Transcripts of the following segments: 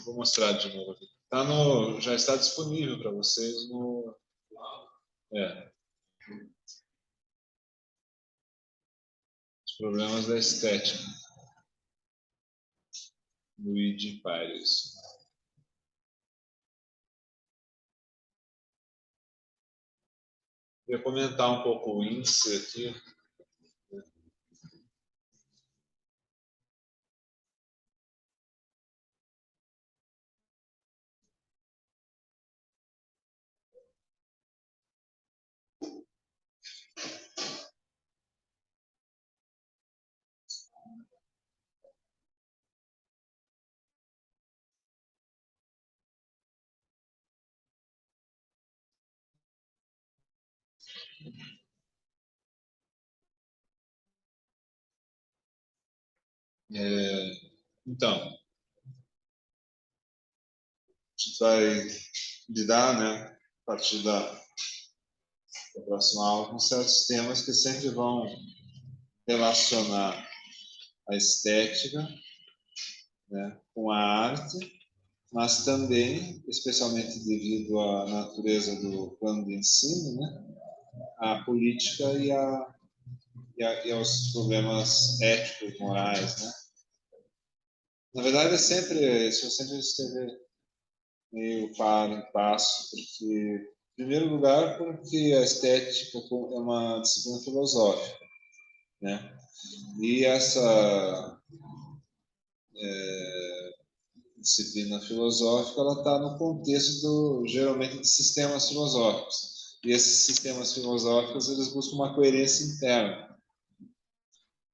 Vou mostrar de novo aqui. Já está disponível para vocês no... Os problemas da estética. Luigi Paes. Eu ia comentar um pouco o índice aqui. Então, a gente vai lidar, né, a partir da próxima aula, com certos temas que sempre vão relacionar a estética, né, com a arte, mas também, especialmente devido à natureza do plano de ensino, né, a política e aos problemas éticos, morais, né? Na verdade, isso sempre esteve meio par em passo, porque, em primeiro lugar, porque a estética é uma disciplina filosófica, né? E essa disciplina filosófica, ela está no contexto geralmente de sistemas filosóficos. E esses sistemas filosóficos, eles buscam uma coerência interna.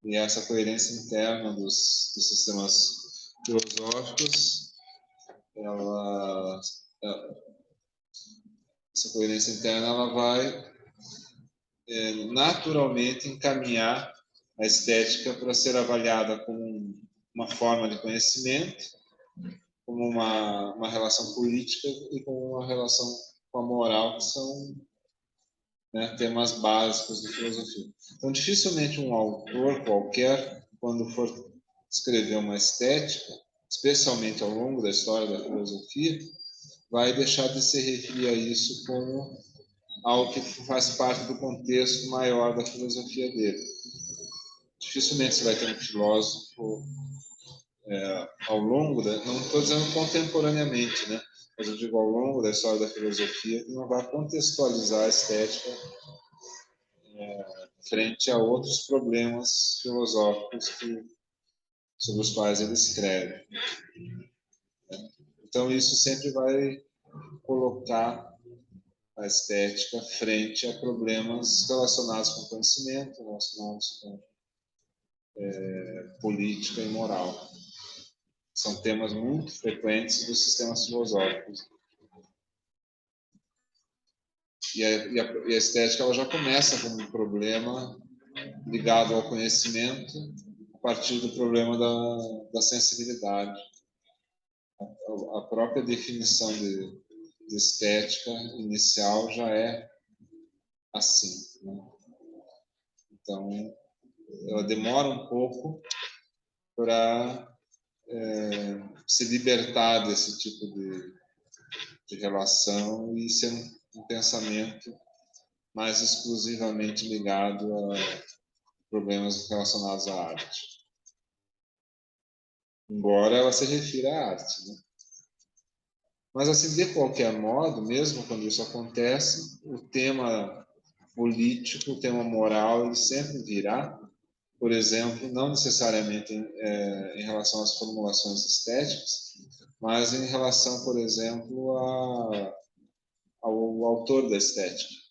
E essa coerência interna dos sistemas filosóficos, essa coerência interna, ela vai naturalmente encaminhar a estética para ser avaliada como uma forma de conhecimento, como uma relação política e como uma relação com a moral, que são, né, temas básicos de filosofia. Então, dificilmente um autor qualquer, quando for escrever uma estética, especialmente ao longo da história da filosofia, vai deixar de se referir a isso como algo que faz parte do contexto maior da filosofia dele. Dificilmente você vai ter um filósofo ao longo não estou dizendo contemporaneamente, né? Mas eu digo ao longo da história da filosofia, que não vai contextualizar a estética frente a outros problemas filosóficos sobre os quais ele escreve. Então, isso sempre vai colocar a estética frente a problemas relacionados com conhecimento, relacionados com política e moral. São temas muito frequentes dos sistemas filosóficos. E a estética, ela já começa como um problema ligado ao conhecimento a partir do problema da sensibilidade. A própria definição de estética inicial já é assim, né? Então, ela demora um pouco para se libertar desse tipo de relação e ser um pensamento mais exclusivamente ligado a problemas relacionados à arte. Embora ela se refira à arte, né? Mas, assim, de qualquer modo, mesmo quando isso acontece, o tema político, o tema moral, ele sempre virá, por exemplo, não necessariamente em relação às formulações estéticas, mas em relação, por exemplo, ao autor da estética.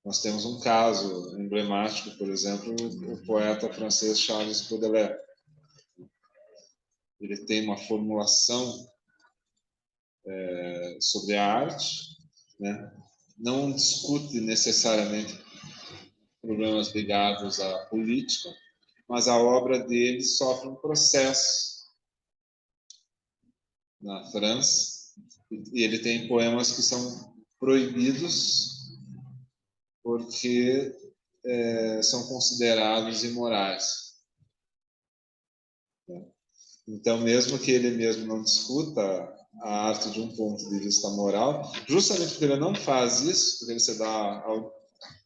Nós temos um caso emblemático, por exemplo, o poeta francês Charles Baudelaire. Ele tem uma formulação sobre a arte, né? Não discute necessariamente problemas ligados à política, mas a obra dele sofre um processo na França, e ele tem poemas que são proibidos porque são considerados imorais. Então, mesmo que ele mesmo não discuta a arte de um ponto de vista moral, justamente porque ele não faz isso, porque ele se dá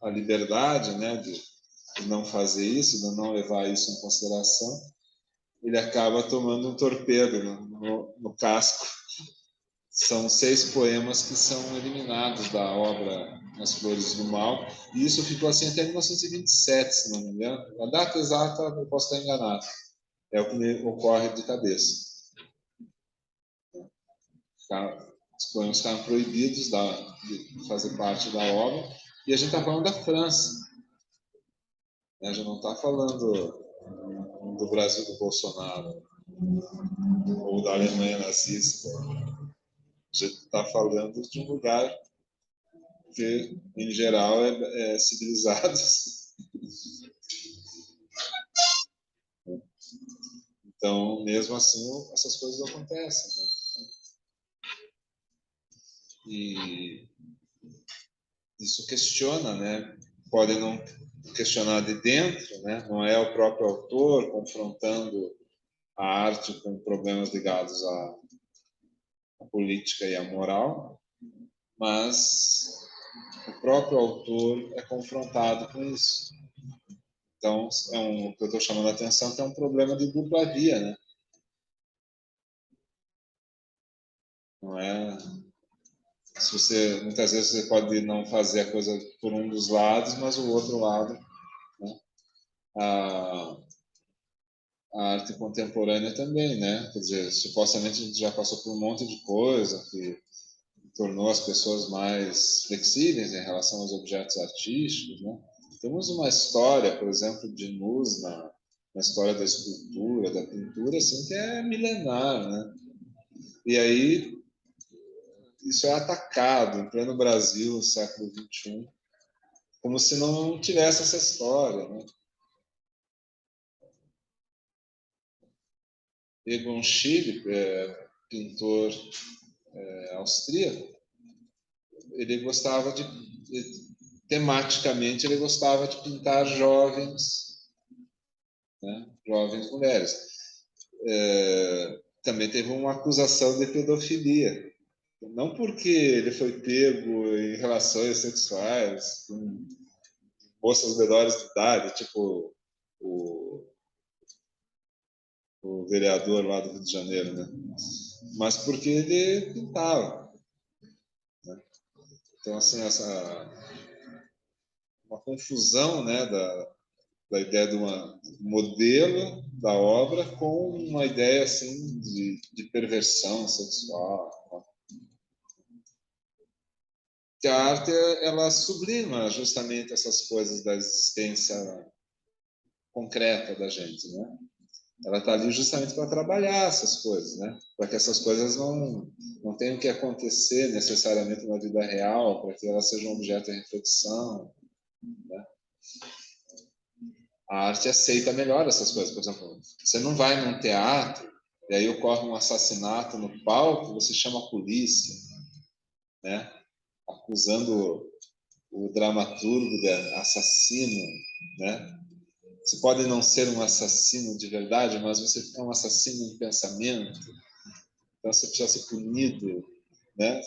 a liberdade, né, de não fazer isso, de não levar isso em consideração, ele acaba tomando um torpedo no casco. São 6 poemas que são eliminados da obra As Flores do Mal, e isso ficou assim até 1927, se não me engano. A data exata eu posso estar enganado, é o que me ocorre de cabeça. Os poemas ficaram proibidos de fazer parte da obra, e a gente está falando da França, né? A gente não está falando do Brasil do Bolsonaro ou da Alemanha nazista. A gente está falando de um lugar que, em geral, é civilizado. Então, mesmo assim, essas coisas acontecem, né? E isso questiona, né? Pode não questionar de dentro, né? Não é o próprio autor confrontando a arte com problemas ligados à política e à moral, mas o próprio autor é confrontado com isso. Então, o que eu estou chamando a atenção que é um problema de dupla via, né? Não é... muitas vezes você pode não fazer a coisa por um dos lados, mas o outro lado, né? A arte contemporânea também, né? Quer dizer, supostamente a gente já passou por um monte de coisa que tornou as pessoas mais flexíveis em relação aos objetos artísticos, né? Temos uma história, por exemplo, de luz na história da escultura, da pintura, assim, que é milenar, né? E aí isso é atacado em pleno Brasil, no século XXI, como se não tivesse essa história, né? Egon Schiele, pintor austríaco, ele gostava tematicamente, ele gostava de pintar jovens, né? Jovens mulheres. Também teve uma acusação de pedofilia. Não porque ele foi pego em relações sexuais com moças menores de idade, tipo o, o vereador lá do Rio de Janeiro, né? Mas porque ele pintava, né? Então, assim, uma confusão, né, da ideia de um modelo da obra com uma ideia assim de perversão sexual. Que a arte ela sublima justamente essas coisas da existência concreta da gente, né? Ela está ali justamente para trabalhar essas coisas, né? Para que essas coisas não tenham que acontecer necessariamente na vida real, para que elas sejam objeto de reflexão, né? A arte aceita melhor essas coisas. Por exemplo, você não vai num teatro e aí ocorre um assassinato no palco, você chama a polícia, né? Acusando o dramaturgo de assassino, né? Você pode não ser um assassino de verdade, mas você é um assassino em pensamento, então você precisa ser punido, né?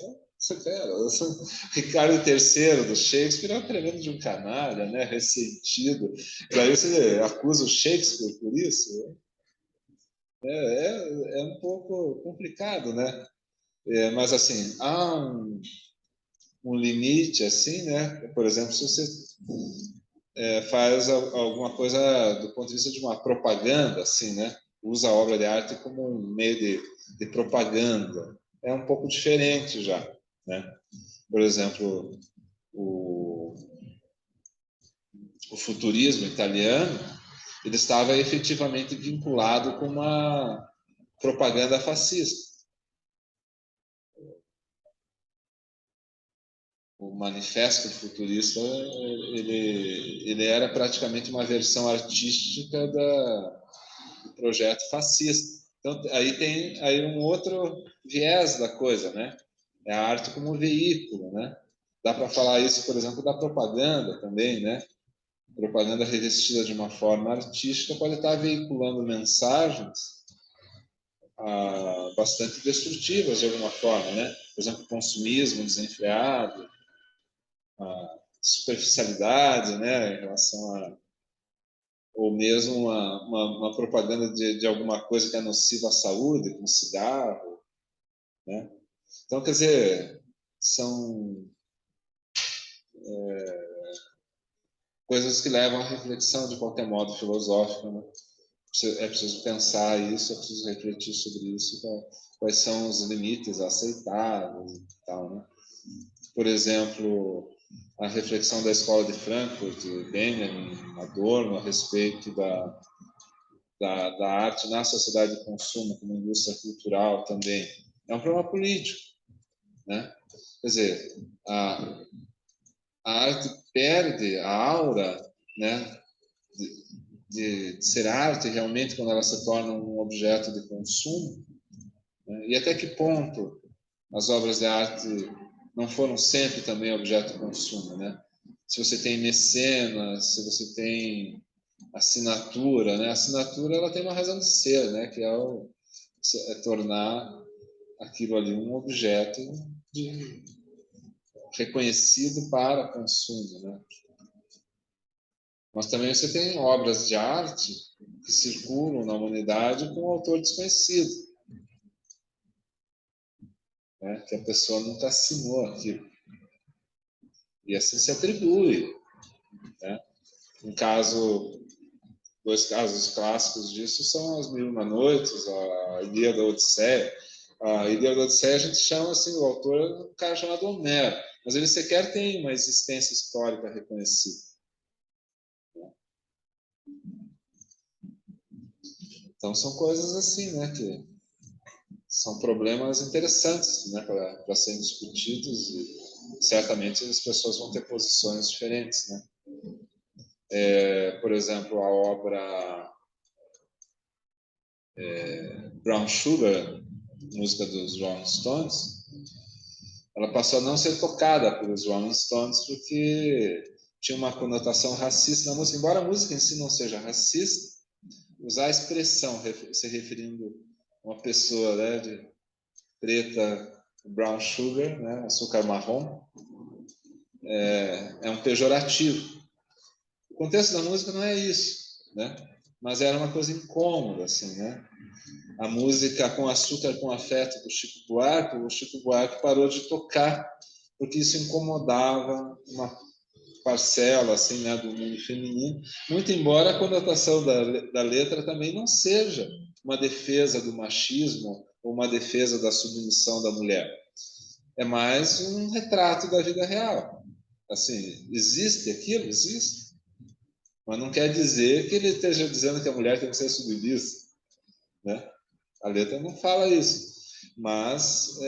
Ricardo III do Shakespeare é um tremendo de um canalha, né? Ressentido. Daí você acusa o Shakespeare por isso? É um pouco complicado, né? Mas assim, há um limite, assim, né? Por exemplo, se você faz alguma coisa do ponto de vista de uma propaganda, assim, né? Usa a obra de arte como um meio de propaganda. É um pouco diferente já, né? Por exemplo, o futurismo italiano, ele estava efetivamente vinculado com uma propaganda fascista. O Manifesto Futurista ele era praticamente uma versão artística do projeto fascista. Então aí tem aí um outro viés da coisa, né? É a arte como veículo, né? Dá para falar isso, por exemplo, da propaganda também, né? propaganda revestida de uma forma artística pode estar veiculando mensagens bastante destrutivas de alguma forma, né? Por exemplo, consumismo desenfreado, a superficialidade, né, em relação a, ou mesmo uma propaganda de alguma coisa que é nociva à saúde, como cigarro, né? Então, quer dizer, são coisas que levam à reflexão de qualquer modo filosófica, né? É preciso pensar isso, é preciso refletir sobre isso, quais são os limites aceitáveis e tal, né? Por exemplo, a reflexão da Escola de Frankfurt, de Benjamin Adorno, a respeito da arte na sociedade de consumo como indústria cultural também, é um problema político, né? Quer dizer, a arte perde a aura, né, de ser arte realmente quando ela se torna um objeto de consumo, né? E até que ponto as obras de arte não foram sempre também objeto de consumo, né? Se você tem mecenas, se você tem assinatura, né? A assinatura ela tem uma razão de ser, né? Que é tornar aquilo ali um objeto reconhecido para consumo, né? Mas também você tem obras de arte que circulam na humanidade com um autor desconhecido, né? Que a pessoa nunca assinou aquilo. E assim se atribui, né? Dois casos clássicos disso são as Mil e Uma Noites, a Ilíada da Odisseia. A Ilíada da Odisseia a gente chama assim, o autor é um cara chamado Homero, mas ele sequer tem uma existência histórica reconhecida. Então são coisas assim, né, que são problemas interessantes, né, para serem discutidos e certamente as pessoas vão ter posições diferentes, né. Por exemplo, a obra Brown Sugar, música dos Rolling Stones, ela passou a não ser tocada pelos Rolling Stones porque tinha uma conotação racista na música. Embora a música em si não seja racista, usar a expressão se referindo a uma pessoa, né, de preta, brown sugar, né, açúcar marrom, é um pejorativo. O contexto da música não é isso, né? Mas era uma coisa incômoda, assim, né? A música Com Açúcar com Afeto do Chico Buarque, o Chico Buarque parou de tocar porque isso incomodava uma parcela assim, né, do mundo feminino, muito embora a conotação da letra também não seja uma defesa do machismo ou uma defesa da submissão da mulher. É mais um retrato da vida real. Assim, existe aquilo? Existe. Mas não quer dizer que ele esteja dizendo que a mulher tem que ser submissa, né? A letra não fala isso. Mas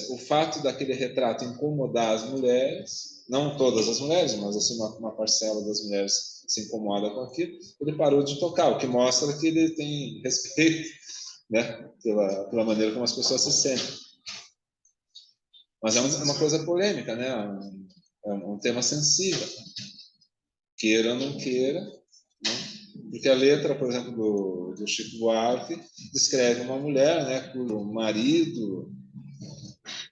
o fato daquele retrato incomodar as mulheres, não todas as mulheres, mas assim uma parcela das mulheres se incomoda com aquilo, ele parou de tocar, o que mostra que ele tem respeito, né, pela maneira como as pessoas se sentem. Mas é uma coisa polêmica, né? É um tema sensível, queira ou não queira, né? Porque a letra, por exemplo, do Chico Buarque descreve uma mulher, né, cujo marido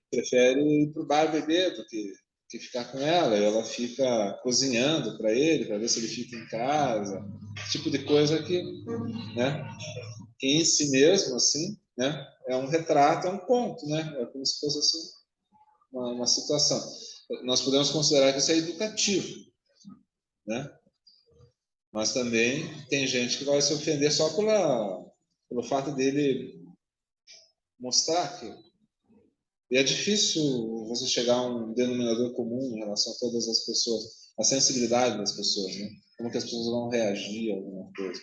prefere ir para o bar beber do que ficar com ela. E ela fica cozinhando para ele, para ver se ele fica em casa. Tipo de coisa né, que em si mesmo, assim, né, é um retrato, é um conto, né? É como se fosse assim, uma situação. Nós podemos considerar que isso é educativo, né? Mas também tem gente que vai se ofender só pelo fato dele mostrar aquilo. E é difícil você chegar a um denominador comum em relação a todas as pessoas, a sensibilidade das pessoas, né? Como que as pessoas vão reagir a alguma coisa.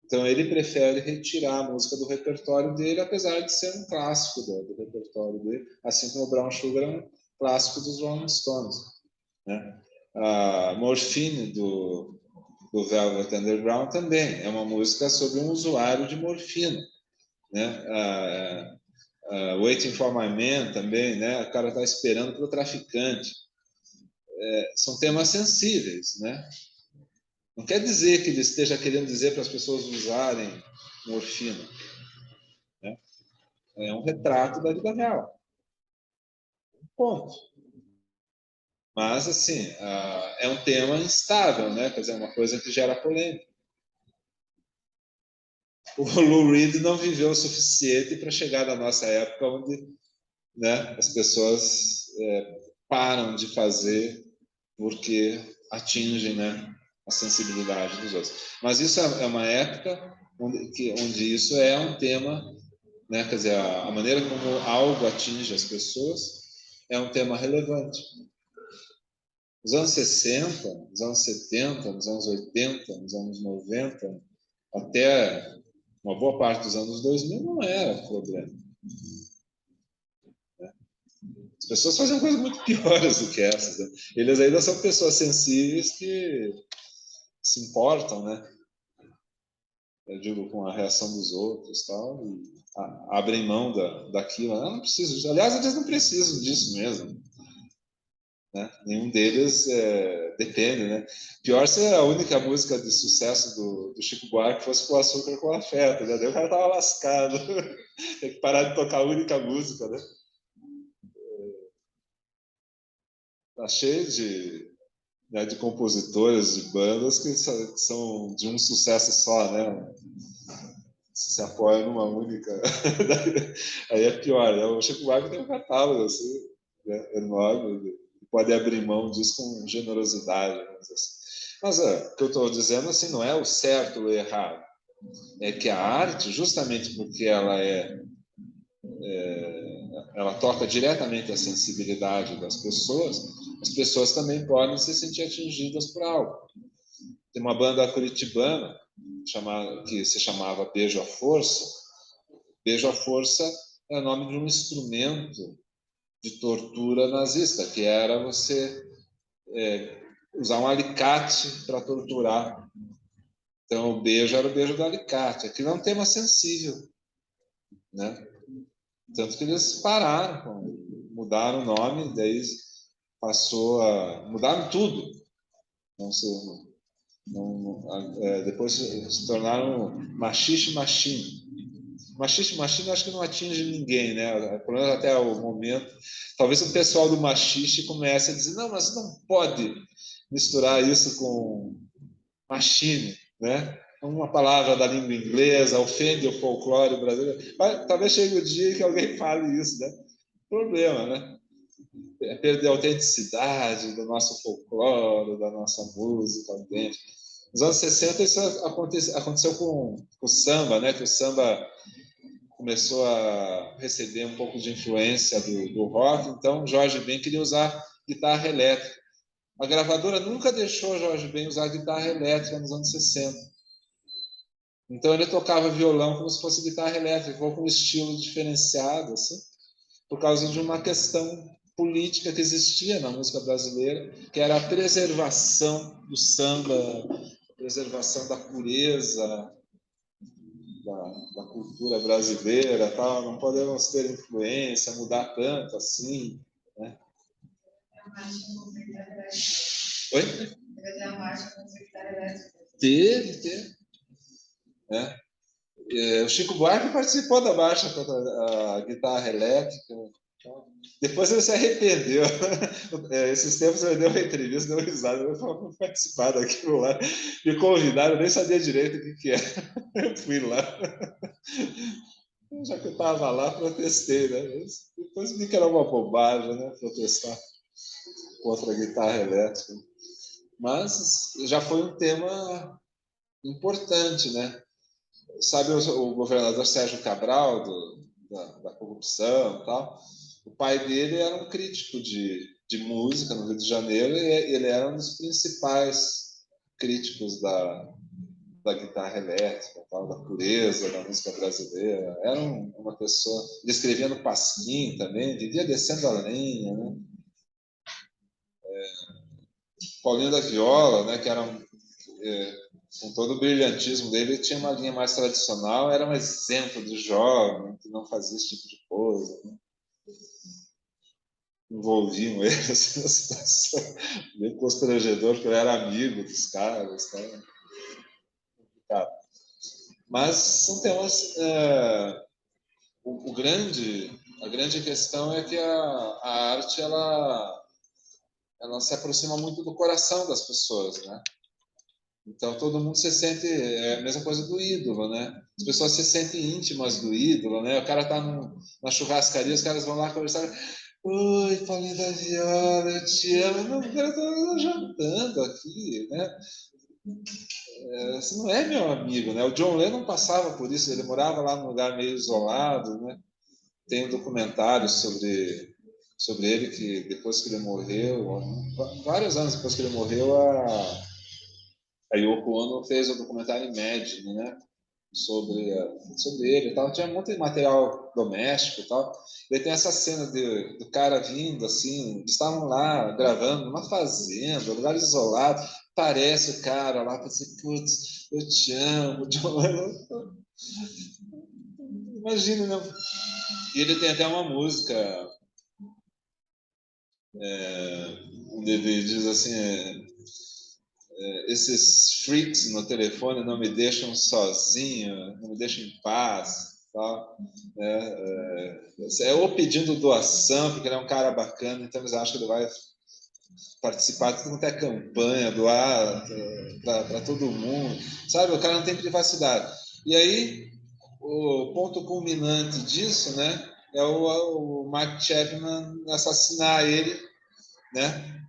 Então ele prefere retirar a música do repertório dele, apesar de ser um clássico do repertório dele, assim como o Brown Sugar é um clássico dos Rolling Stones, né? A Morphine do Velvet Underground também é uma música sobre um usuário de morfina, né? Waiting for My Man também, né? O cara está esperando pelo traficante. são temas sensíveis, né? Não quer dizer que ele esteja querendo dizer para as pessoas usarem morfina, né? É um retrato da vida real. Ponto. Mas, assim, é um tema instável, né? Quer dizer, é uma coisa que gera polêmica. O Lou Reed não viveu o suficiente para chegar na nossa época onde, né, as pessoas param de fazer porque atingem, né, a sensibilidade dos outros. Mas isso é uma época onde isso é um tema, né, quer dizer, a maneira como algo atinge as pessoas é um tema relevante. Nos anos 60, nos anos 70, nos anos 80, nos anos 90, até uma boa parte dos anos 2000 não era problema. As pessoas faziam coisas muito piores do que essas. Né? Eles ainda são pessoas sensíveis que se importam, né? Eu digo, com a reação dos outros, tal, e abrem mão daquilo. Eu não preciso disso. Aliás, eles não precisam disso mesmo. Né? Nenhum deles depende, né? Pior se a única música de sucesso do Chico Buarque fosse Com Açúcar com Afeto, né? Daí o cara tava lascado. Tem que parar de tocar a única música, né? Tá cheio de compositores, de bandas que são de um sucesso só, né? Se apoia numa única. Aí é pior, né? O Chico Buarque tem um catálogo assim, né? Enorme, pode abrir mão disso com generosidade. Mas o que eu estou dizendo assim, não é o certo ou o errado. É que a arte, justamente porque ela toca diretamente a sensibilidade das pessoas, as pessoas também podem se sentir atingidas por algo. Tem uma banda curitibana que se chamava Beijo à Força. Beijo à Força é o nome de um instrumento de tortura nazista, que era você usar um alicate para torturar. Então, o beijo era o beijo do alicate. Aqui não é um tema sensível, né? Tanto que eles pararam, mudaram o nome, daí mudaram tudo. Não sei, depois se tornaram Machixe Machine. Machixe Machine acho que não atinge ninguém, né? Pelo menos até o momento. Talvez o pessoal do Machixe comece a dizer, não, mas não pode misturar isso com machine, né? Uma palavra da língua inglesa ofende o folclore brasileiro. Mas, talvez chegue o dia que alguém fale isso, né? Problema, né? É perder a autenticidade do nosso folclore, da nossa música dentro. Nos anos 60 isso aconteceu com o samba, né? Que o samba começou a receber um pouco de influência do rock, então Jorge Ben queria usar guitarra elétrica. A gravadora nunca deixou Jorge Ben usar guitarra elétrica nos anos 60. Então ele tocava violão como se fosse guitarra elétrica, com um estilo diferenciado, assim, por causa de uma questão política que existia na música brasileira, que era a preservação do samba, a preservação da pureza da cultura brasileira, tal. Não podemos ter influência, mudar tanto assim, né? Oi? Deve ter uma marcha com secretária elétrica. Teve. Né? O Chico Buarque participou da marcha contra a guitarra elétrica. Depois ele se arrependeu. Esses tempos ele deu uma entrevista, deu uma risada, eu vou participar daquilo lá. Me convidaram, eu nem sabia direito o que era. Eu fui lá. Já que eu estava lá, protestei, né? Depois vi que era uma bobagem, né? Protestar contra a guitarra elétrica. Mas já foi um tema importante, né? Sabe o governador Sérgio Cabral, da corrupção e tal? O pai dele era um crítico de música no Rio de Janeiro e ele era um dos principais críticos da guitarra elétrica, tal, da pureza da música brasileira. Era uma pessoa... Ele escrevia no Pasquim também, vivia descendo a lenha, né? Paulinho da Viola, né, que era com todo o brilhantismo dele, tinha uma linha mais tradicional, era um exemplo de jovem que não fazia esse tipo de coisa. Né? envolviam ele assim, numa situação bem constrangedora, porque eu era amigo dos caras, tá? Mas são temas... a grande questão é que a arte, ela se aproxima muito do coração das pessoas, né? Então todo mundo se sente, é a mesma coisa do ídolo, né? As pessoas se sentem íntimas do ídolo, né? O cara tá na churrascaria, os caras vão lá conversar. Oi, Paulinho da Viola, eu te amo. Não, o cara tá jantando aqui, né? Você não é meu amigo, né? O John Lennon passava por isso, ele morava lá num lugar meio isolado, né? Tem um documentário sobre ele que depois que ele morreu, vários anos depois que ele morreu, a Yoko Ono fez o documentário Imagine, né? Sobre ele e tal. Tinha muito material doméstico e tal. E aí tem essa cena do cara vindo, assim, eles estavam lá gravando numa fazenda, lugar isolado. Parece o cara lá, assim, putz, eu te amo, John Lennon. Imagina, né? E ele tem até uma música, onde ele diz assim, esses freaks no telefone não me deixam sozinho, não me deixam em paz. Tal, ou pedindo doação, porque ele é um cara bacana, então eles acham que ele vai participar de toda a campanha, doar para todo mundo. Sabe, o cara não tem privacidade. E aí, o ponto culminante disso, né, é o Mark Chapman assassinar ele, né,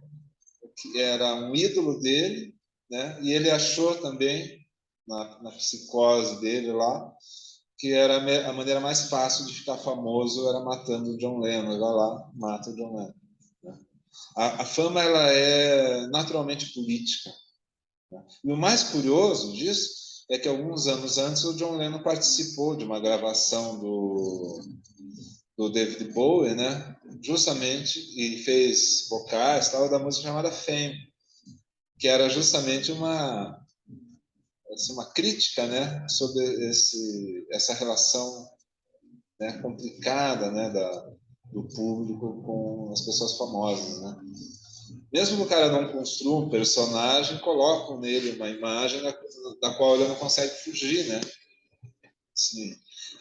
que era um ídolo dele, né? E ele achou também, na psicose dele lá, que era a maneira mais fácil de ficar famoso era matando o John Lennon. Ele vai lá, mata o John Lennon. Né? A fama ela é naturalmente política. Né? E o mais curioso disso é que alguns anos antes o John Lennon participou de uma gravação do David Bowie, né? Justamente, e fez vocais tal, da música chamada Fame, que era justamente uma crítica, né, sobre essa relação, né, complicada, né, do público com as pessoas famosas, né? Mesmo que o cara não construa um personagem, colocam nele uma imagem da qual ele não consegue fugir, né? Assim,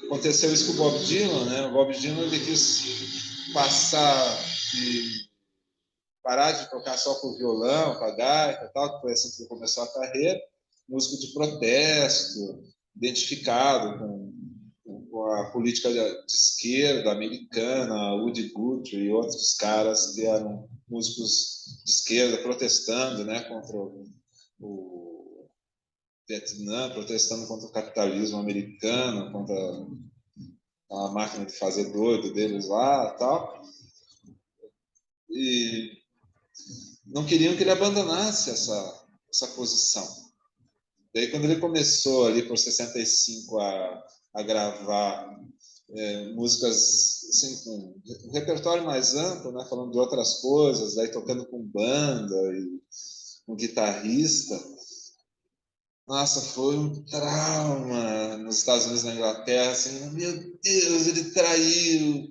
aconteceu isso com o Bob Dylan, né? O Bob Dylan ele quis parar de tocar só com o violão, com a gaita, tal, que foi assim que ele começou a carreira, músico de protesto, identificado com a política de esquerda americana, Woody Guthrie e outros caras que eram músicos de esquerda protestando, né, contra o Vietnã, protestando contra o capitalismo americano, contra a máquina de fazer doido deles lá, tal. E não queriam que ele abandonasse essa posição. Daí, quando ele começou ali por 65 a gravar músicas assim, com um repertório mais amplo, né, falando de outras coisas, daí tocando com banda e com guitarrista, nossa, foi um trauma nos Estados Unidos e na Inglaterra, assim, meu Deus, ele traiu,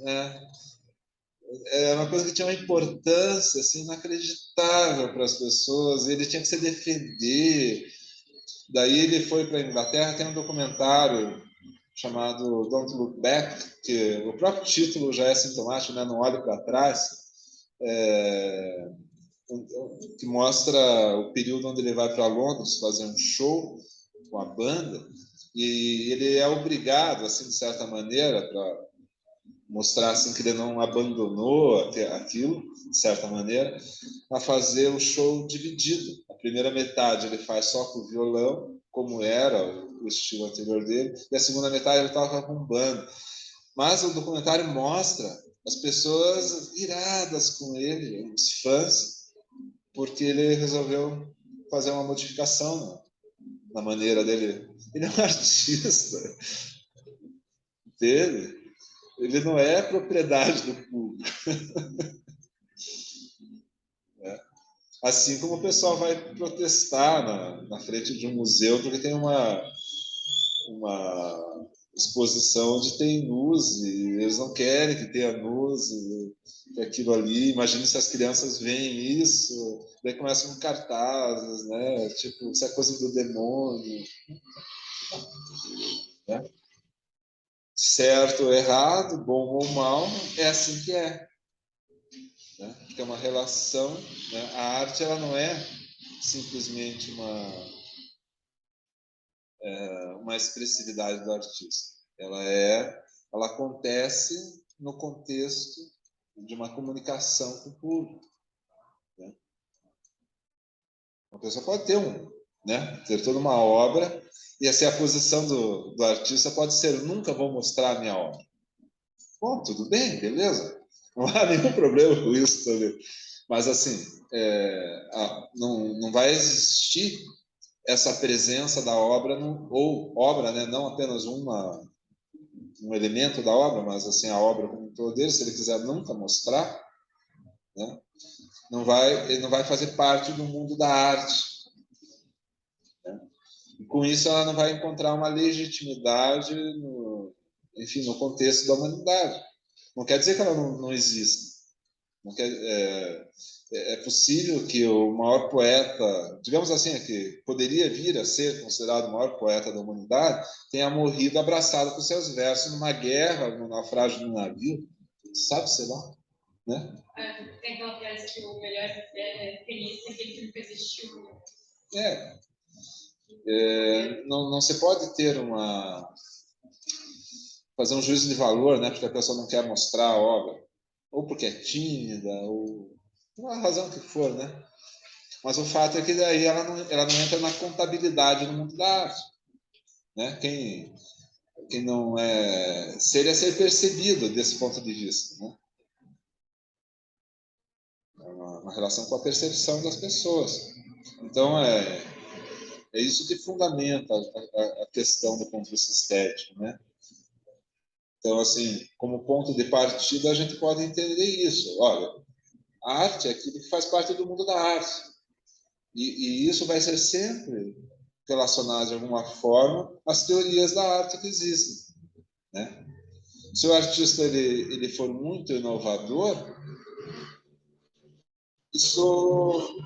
né? É uma coisa que tinha uma importância assim, inacreditável para as pessoas, e ele tinha que se defender. Daí ele foi para a Inglaterra, tem um documentário chamado Don't Look Back, que o próprio título já é sintomático, né? Não olhe para trás, é, que mostra o período onde ele vai para Londres fazer um show com a banda, e ele é obrigado, assim, de certa maneira, para mostrar assim que ele não abandonou aquilo, de certa maneira, a fazer o show dividido. A primeira metade ele faz só com o violão, como era o estilo anterior dele, e a segunda metade ele toca com banda. Mas o documentário mostra as pessoas iradas com ele, os fãs, porque ele resolveu fazer uma modificação na maneira dele. Ele é um artista dele, ele não é propriedade do público. Né? Assim como o pessoal vai protestar na frente de um museu porque tem uma exposição onde tem luz, e eles não querem que tenha luz, e aquilo ali. Imagine se as crianças veem isso, daí começam com cartazes, né? Tipo, isso é coisa do demônio, né? Certo ou errado, bom ou mal, é assim que é, né? Que é uma relação, né? A arte, ela não é simplesmente uma expressividade do artista. Ela acontece no contexto de uma comunicação com o público, né? Uma pessoa pode ter ter toda uma obra, e assim a posição do artista pode ser: nunca vou mostrar a minha obra. Bom, tudo bem, beleza? Não há nenhum problema com isso também. Mas assim, não vai existir essa presença da obra, ou obra, né, não apenas um elemento da obra, mas assim a obra como um todo dele, se ele quiser nunca mostrar, né, ele não vai fazer parte do mundo da arte, né? E com isso ela não vai encontrar uma legitimidade no contexto da humanidade. Não quer dizer que ela não exista. Não quer, é possível que o maior poeta, digamos assim, que poderia vir a ser considerado o maior poeta da humanidade, tenha morrido abraçado com seus versos numa guerra, no naufrágio de um navio, sabe, sei lá, né? Tem aquela frase que o melhor tenista é aquele que nunca existiu. Não se pode fazer um juízo de valor, né? Porque a pessoa não quer mostrar a obra, ou porque é tímida, ou por uma razão que for, né? Mas o fato é que daí ela não entra na contabilidade no mundo da arte, né? Quem não seria ser percebido desse ponto de vista, né? É uma relação com a percepção das pessoas. Então é isso que fundamenta a questão do ponto de vista estético, né? Então, assim, como ponto de partida, a gente pode entender isso. Olha, a arte é aquilo que faz parte do mundo da arte. E isso vai ser sempre relacionado de alguma forma às teorias da arte que existem, né? Se o artista ele for muito inovador, isso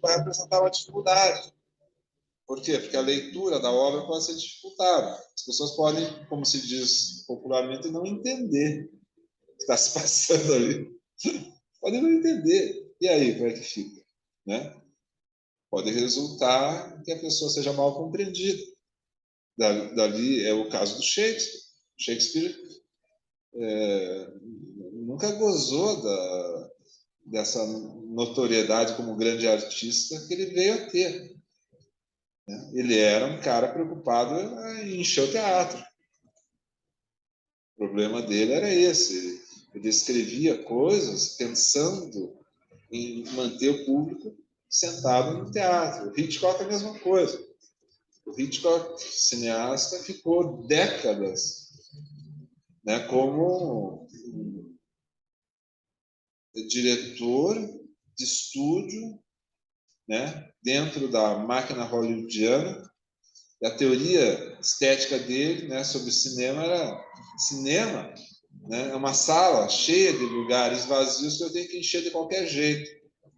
vai apresentar uma dificuldade. Por quê? Porque a leitura da obra pode ser dificultada. As pessoas podem, como se diz popularmente, não entender o que está se passando ali. Podem não entender. E aí, como é que fica? Né? Pode resultar que a pessoa seja mal compreendida. Dali é o caso do Shakespeare. Shakespeare nunca gozou dessa notoriedade como grande artista que ele veio a ter, né? Ele era um cara preocupado em encher o teatro. O problema dele era esse. Ele escrevia coisas pensando em manter o público sentado no teatro. O Hitchcock é a mesma coisa. O Hitchcock, cineasta, ficou décadas, né, como diretor de estúdio, né, dentro da máquina hollywoodiana. E a teoria estética dele, né, sobre o cinema era: cinema, né, é uma sala cheia de lugares vazios que eu tenho que encher de qualquer jeito.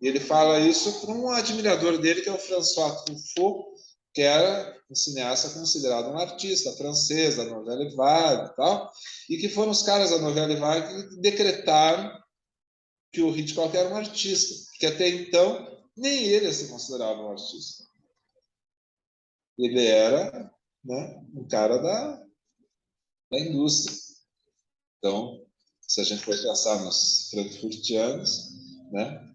E ele fala isso para um admirador dele, que é o François Truffaut, que era um cineasta considerado um artista francês da Nouvelle Vague e tal, e que foram os caras da Nouvelle Vague que decretaram que o Hitchcock era um artista, porque até então nem ele se considerava um artista. Ele era, né, um cara da indústria. Então, se a gente for pensar nos frankfurtianos, né,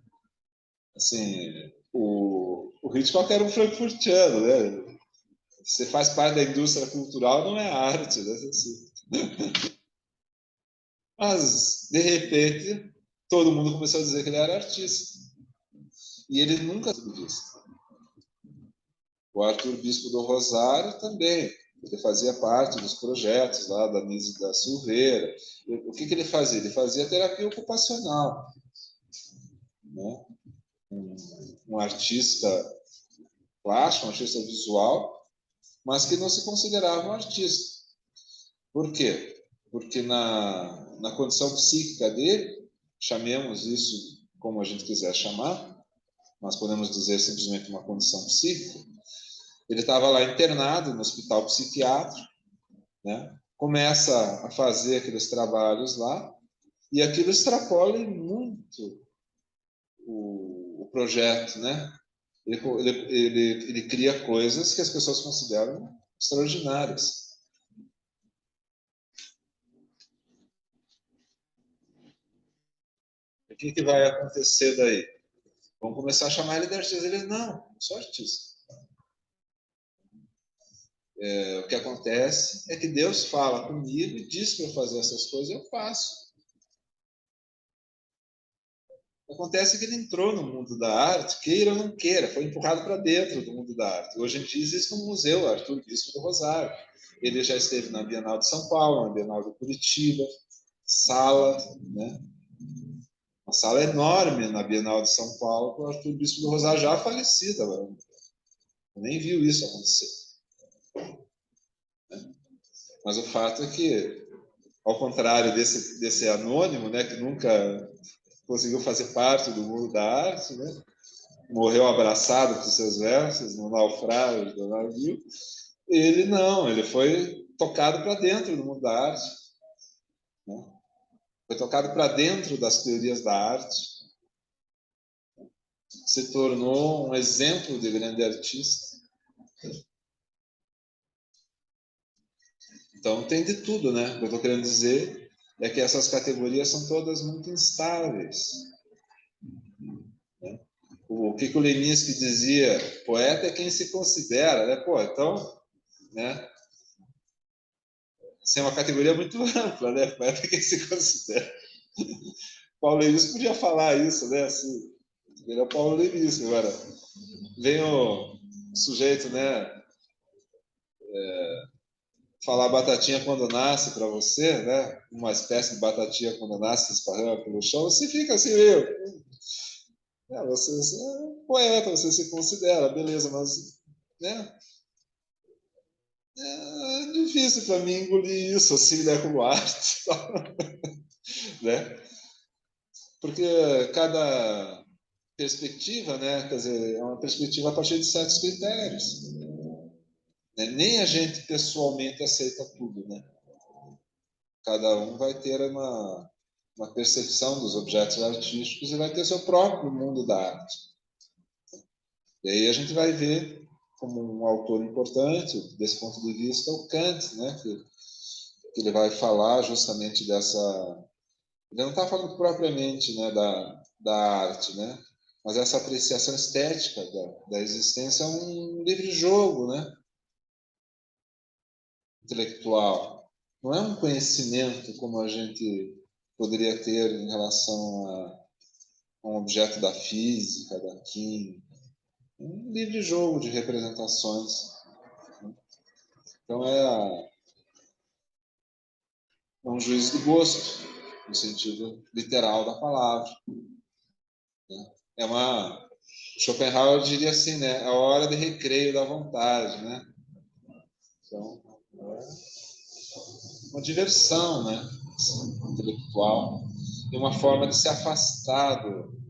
assim, o Hitchcock era um frankfurtiano, né? Você faz parte da indústria cultural, não é arte, né? Assim. Mas, de repente, todo mundo começou a dizer que ele era artista. E ele nunca soube disso. O Arthur Bispo do Rosário também. Ele fazia parte dos projetos lá da Nise da Silveira. O que ele fazia? Ele fazia terapia ocupacional, né? Um artista plástico, um artista visual, mas que não se considerava um artista. Por quê? Porque na condição psíquica dele, chamemos isso como a gente quiser chamar, mas podemos dizer simplesmente uma condição psíquica, ele estava lá internado no hospital psiquiátrico, né? Começa a fazer aqueles trabalhos lá, e aquilo extrapola muito o projeto, né? Ele cria coisas que as pessoas consideram extraordinárias. O que vai acontecer daí? Vamos começar a chamar ele de artista. Ele, não, sou artista. O que acontece é que Deus fala comigo e diz para eu fazer essas coisas, eu faço. Acontece que ele entrou no mundo da arte, queira ou não queira, foi empurrado para dentro do mundo da arte. Hoje em dia existe um museu, Arthur Bispo do Rosário. Ele já esteve na Bienal de São Paulo, na Bienal de Curitiba, sala, né? Uma sala enorme na Bienal de São Paulo, com o Arthur Bispo do Rosário já falecido. Eu nem viu isso acontecer. Mas o fato é que, ao contrário desse anônimo, né, que nunca conseguiu fazer parte do mundo da arte, né, morreu abraçado por seus versos no naufrágio do navio, ele não, ele foi tocado para dentro do mundo da arte, né? Foi tocado para dentro das teorias da arte, se tornou um exemplo de grande artista. Então tem de tudo, né? O que eu estou querendo dizer é que essas categorias são todas muito instáveis. Né? O que o Leminski dizia, poeta é quem se considera, né? Pô, então, né? Assim, é uma categoria muito ampla, né? Poeta é quem se considera. Paulo Leminski podia falar isso, né? Assim, ele é o Paulo Leminski. Agora, vem o sujeito, né? Falar batatinha quando nasce para você, né? Uma espécie de batatinha quando nasce esparrama pelo chão, você fica assim, você é um poeta, você se considera, beleza, mas né? É difícil para mim engolir isso assim, né, como arte, né? Porque cada perspectiva, né, quer dizer, é uma perspectiva a partir de certos critérios. Né? Nem a gente pessoalmente aceita tudo, né? Cada um vai ter uma percepção dos objetos artísticos e vai ter seu próprio mundo da arte. E aí a gente vai ver como um autor importante, desse ponto de vista, o Kant, né? Que ele vai falar justamente dessa... Ele não está falando propriamente, né, da arte, né? Mas essa apreciação estética da existência é um livre jogo, né? Intelectual. Não é um conhecimento como a gente poderia ter em relação a um objeto da física, da química. Um livre jogo de representações. Então é um juízo de gosto, no sentido literal da palavra. Né? É uma... Schopenhauer diria assim, né? É a hora de recreio da vontade, né? Então, é uma diversão, né? Intelectual e uma forma de se afastar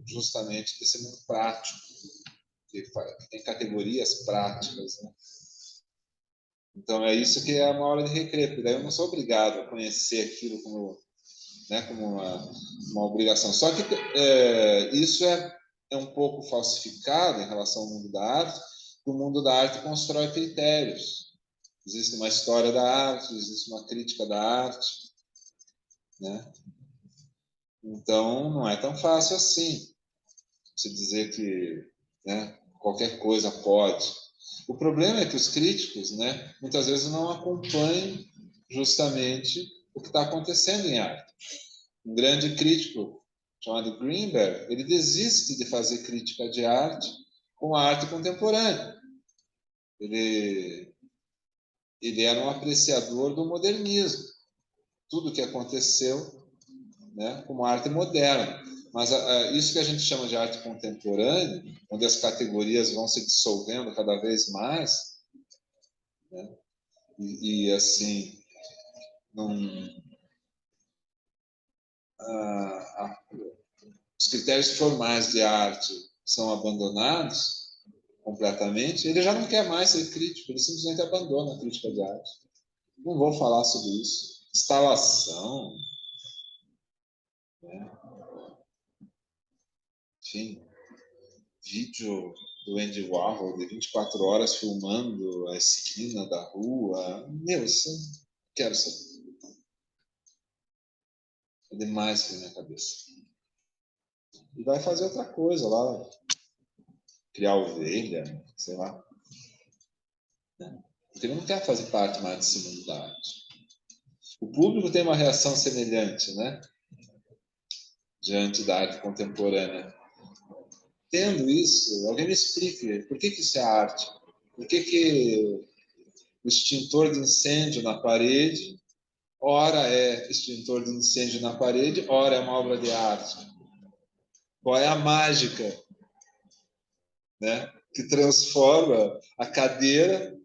justamente desse mundo prático, que tem categorias práticas, né? Então é isso que é uma hora de recreio, porque daí eu não sou obrigado a conhecer aquilo como, né, como uma obrigação. Só que isso é um pouco falsificado em relação ao mundo da arte, porque o mundo da arte constrói critérios. Existe uma história da arte, existe uma crítica da arte, né? Então não é tão fácil assim se dizer que, né, qualquer coisa pode. O problema é que os críticos, né, muitas vezes não acompanham justamente o que está acontecendo em arte. Um grande crítico chamado Greenberg, ele desiste de fazer crítica de arte com a arte contemporânea. Ele era um apreciador do modernismo, tudo que aconteceu, né, como arte moderna. Mas isso que a gente chama de arte contemporânea, onde as categorias vão se dissolvendo cada vez mais, né, e assim, os critérios formais de arte são abandonados completamente, ele já não quer mais ser crítico, ele simplesmente abandona a crítica de arte. Não vou falar sobre isso. Instalação, né? Enfim, vídeo do Andy Warhol de 24 horas filmando a esquina da rua. Meu, isso não quero saber. É demais para minha cabeça. E vai fazer outra coisa lá, criar ovelha, sei lá. Porque ele não quer fazer parte mais desse mundo da arte. O público tem uma reação semelhante, né? Diante da arte contemporânea. Tendo isso, alguém me explique por que isso é arte? Por que o extintor de incêndio na parede, ora é extintor de incêndio na parede, ora é uma obra de arte? Qual é a mágica, né, que transforma a cadeira,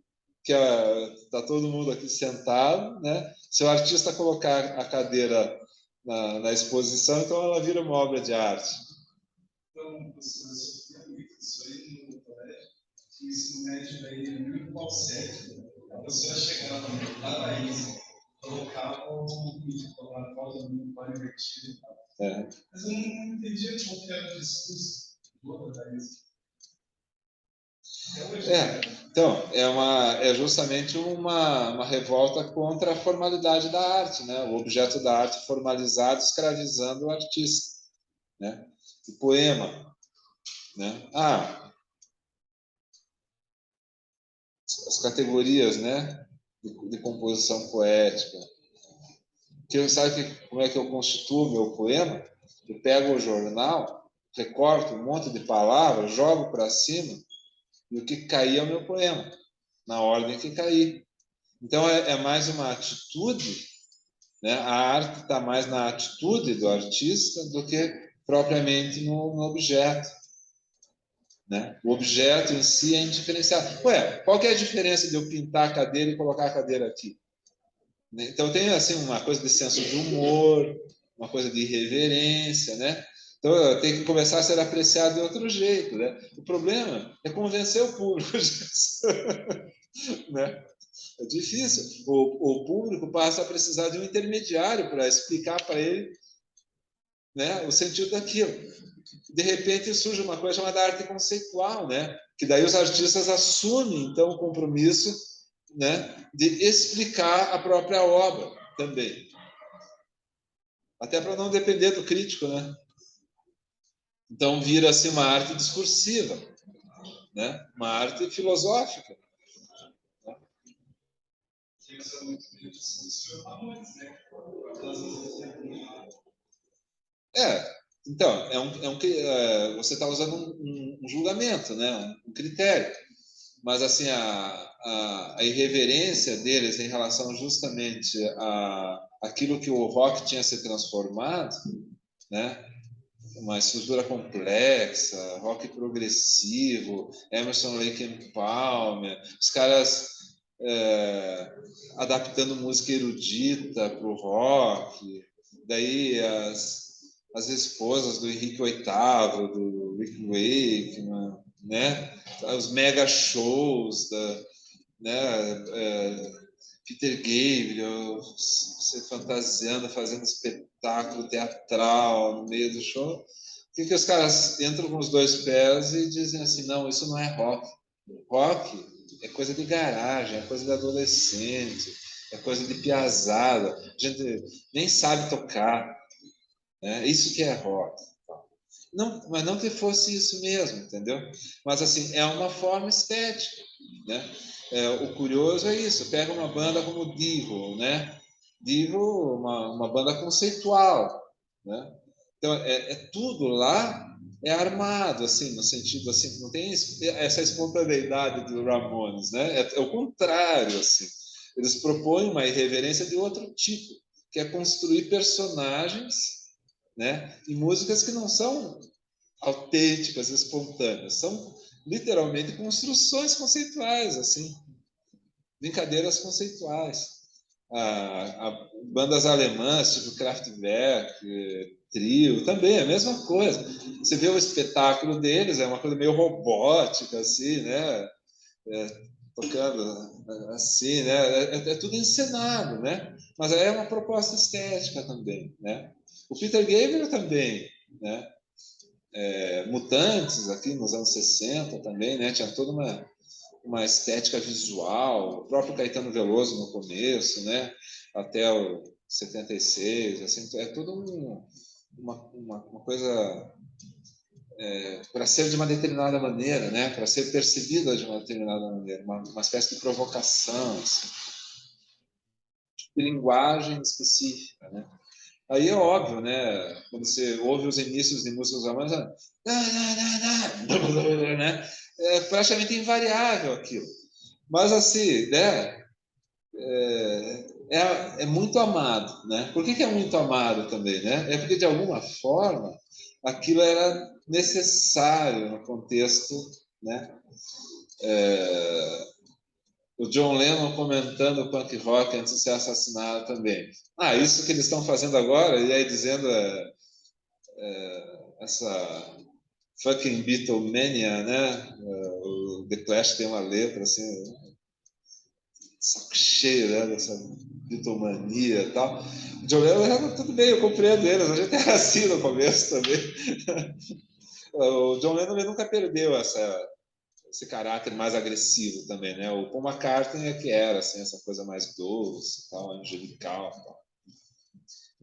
que está todo mundo aqui sentado, né? Se o artista colocar a cadeira na exposição, então ela vira uma obra de arte. Então, professor, eu sofria muito isso aí no colégio, que o ensino médio daí é muito mal sério. A pessoa chegava na Laís, colocava um vídeo na pauta do mundo para invertido e tal. Mas eu não entendia como era o discurso da Laís. Então, é justamente uma revolta contra a formalidade da arte, né? O objeto da arte formalizado escravizando o artista, né? O poema, né? As categorias, né? De composição poética. Sabe como é que eu constituo o meu poema? Eu pego o jornal, recorto um monte de palavras, jogo para cima, e o que cair é o meu poema, na ordem que cair. Então, é mais uma atitude, né? A arte está mais na atitude do artista do que propriamente no objeto. Né? O objeto em si é indiferenciado. Qual que é a diferença de eu pintar a cadeira e colocar a cadeira aqui? Então, tem assim, uma coisa de senso de humor, uma coisa de irreverência, né? Então, eu tenho que começar a ser apreciado de outro jeito, né? O problema é convencer o público disso, né? É difícil. O público passa a precisar de um intermediário para explicar para ele, né, o sentido daquilo. De repente surge uma coisa chamada arte conceitual, né? Que daí os artistas assumem então o compromisso, né, de explicar a própria obra também, até para não depender do crítico, né? Então vira assim uma arte discursiva, né? Uma arte filosófica. Então, você está usando um julgamento, né? Um critério. Mas assim, a irreverência deles em relação justamente a aquilo que o rock tinha se transformado, né? Uma estrutura complexa, rock progressivo, Emerson, Lake and Palmer, os caras adaptando música erudita para o rock, daí as esposas do Henrique VIII, do Rick Wakeman, né? Os mega shows né? Peter Gabriel, você fantasiando, fazendo espetáculo teatral no meio do show. Por que os caras entram com os dois pés e dizem assim, não, isso não é rock. Rock é coisa de garagem, é coisa de adolescente, é coisa de piazada. A gente nem sabe tocar. Né? Isso que é rock. Não, mas não que fosse isso mesmo, entendeu? Mas assim, é uma forma estética, né? O curioso é isso, pega uma banda como Divo, né? Divo, uma banda conceitual, né? Então, tudo lá é armado, assim, no sentido, assim, não tem essa espontaneidade do Ramones, né? É o contrário, assim. Eles propõem uma irreverência de outro tipo, que é construir personagens, né? E músicas que não são autênticas, espontâneas, são literalmente construções conceituais, assim, brincadeiras conceituais. bandas alemãs, tipo Kraftwerk, Trio, também é a mesma coisa. Você vê o espetáculo deles, é uma coisa meio robótica, assim, né? Tocando assim, né? É tudo encenado, né? Mas é uma proposta estética também, né? O Peter Gabriel também, né? Mutantes aqui nos anos 60 também, né? Tinha toda uma estética visual, o próprio Caetano Veloso no começo, né? Até o 76, assim, é tudo uma coisa para ser de uma determinada maneira, né? Para ser percebida de uma determinada maneira, uma espécie de provocação, assim, de linguagem específica, né? Aí é óbvio, né? Quando você ouve os inícios de músicas alemãs, né? É praticamente invariável aquilo. Mas assim, né? É muito amado, né? Por que é muito amado também, né? É porque de alguma forma aquilo era necessário no contexto, né? O John Lennon comentando o punk rock antes de ser assassinado também. Isso que eles estão fazendo agora, e aí dizendo essa fucking Beatlemania, né? O The Clash tem uma letra assim, saco cheio, né? Dessa Beatlemania e tal. O John Lennon, tudo bem, eu compreendo eles, a gente era assim no começo também. O John Lennon nunca perdeu esse caráter mais agressivo também, né? O Paul McCartney é que era assim, essa coisa mais doce, tal, angelical, tal.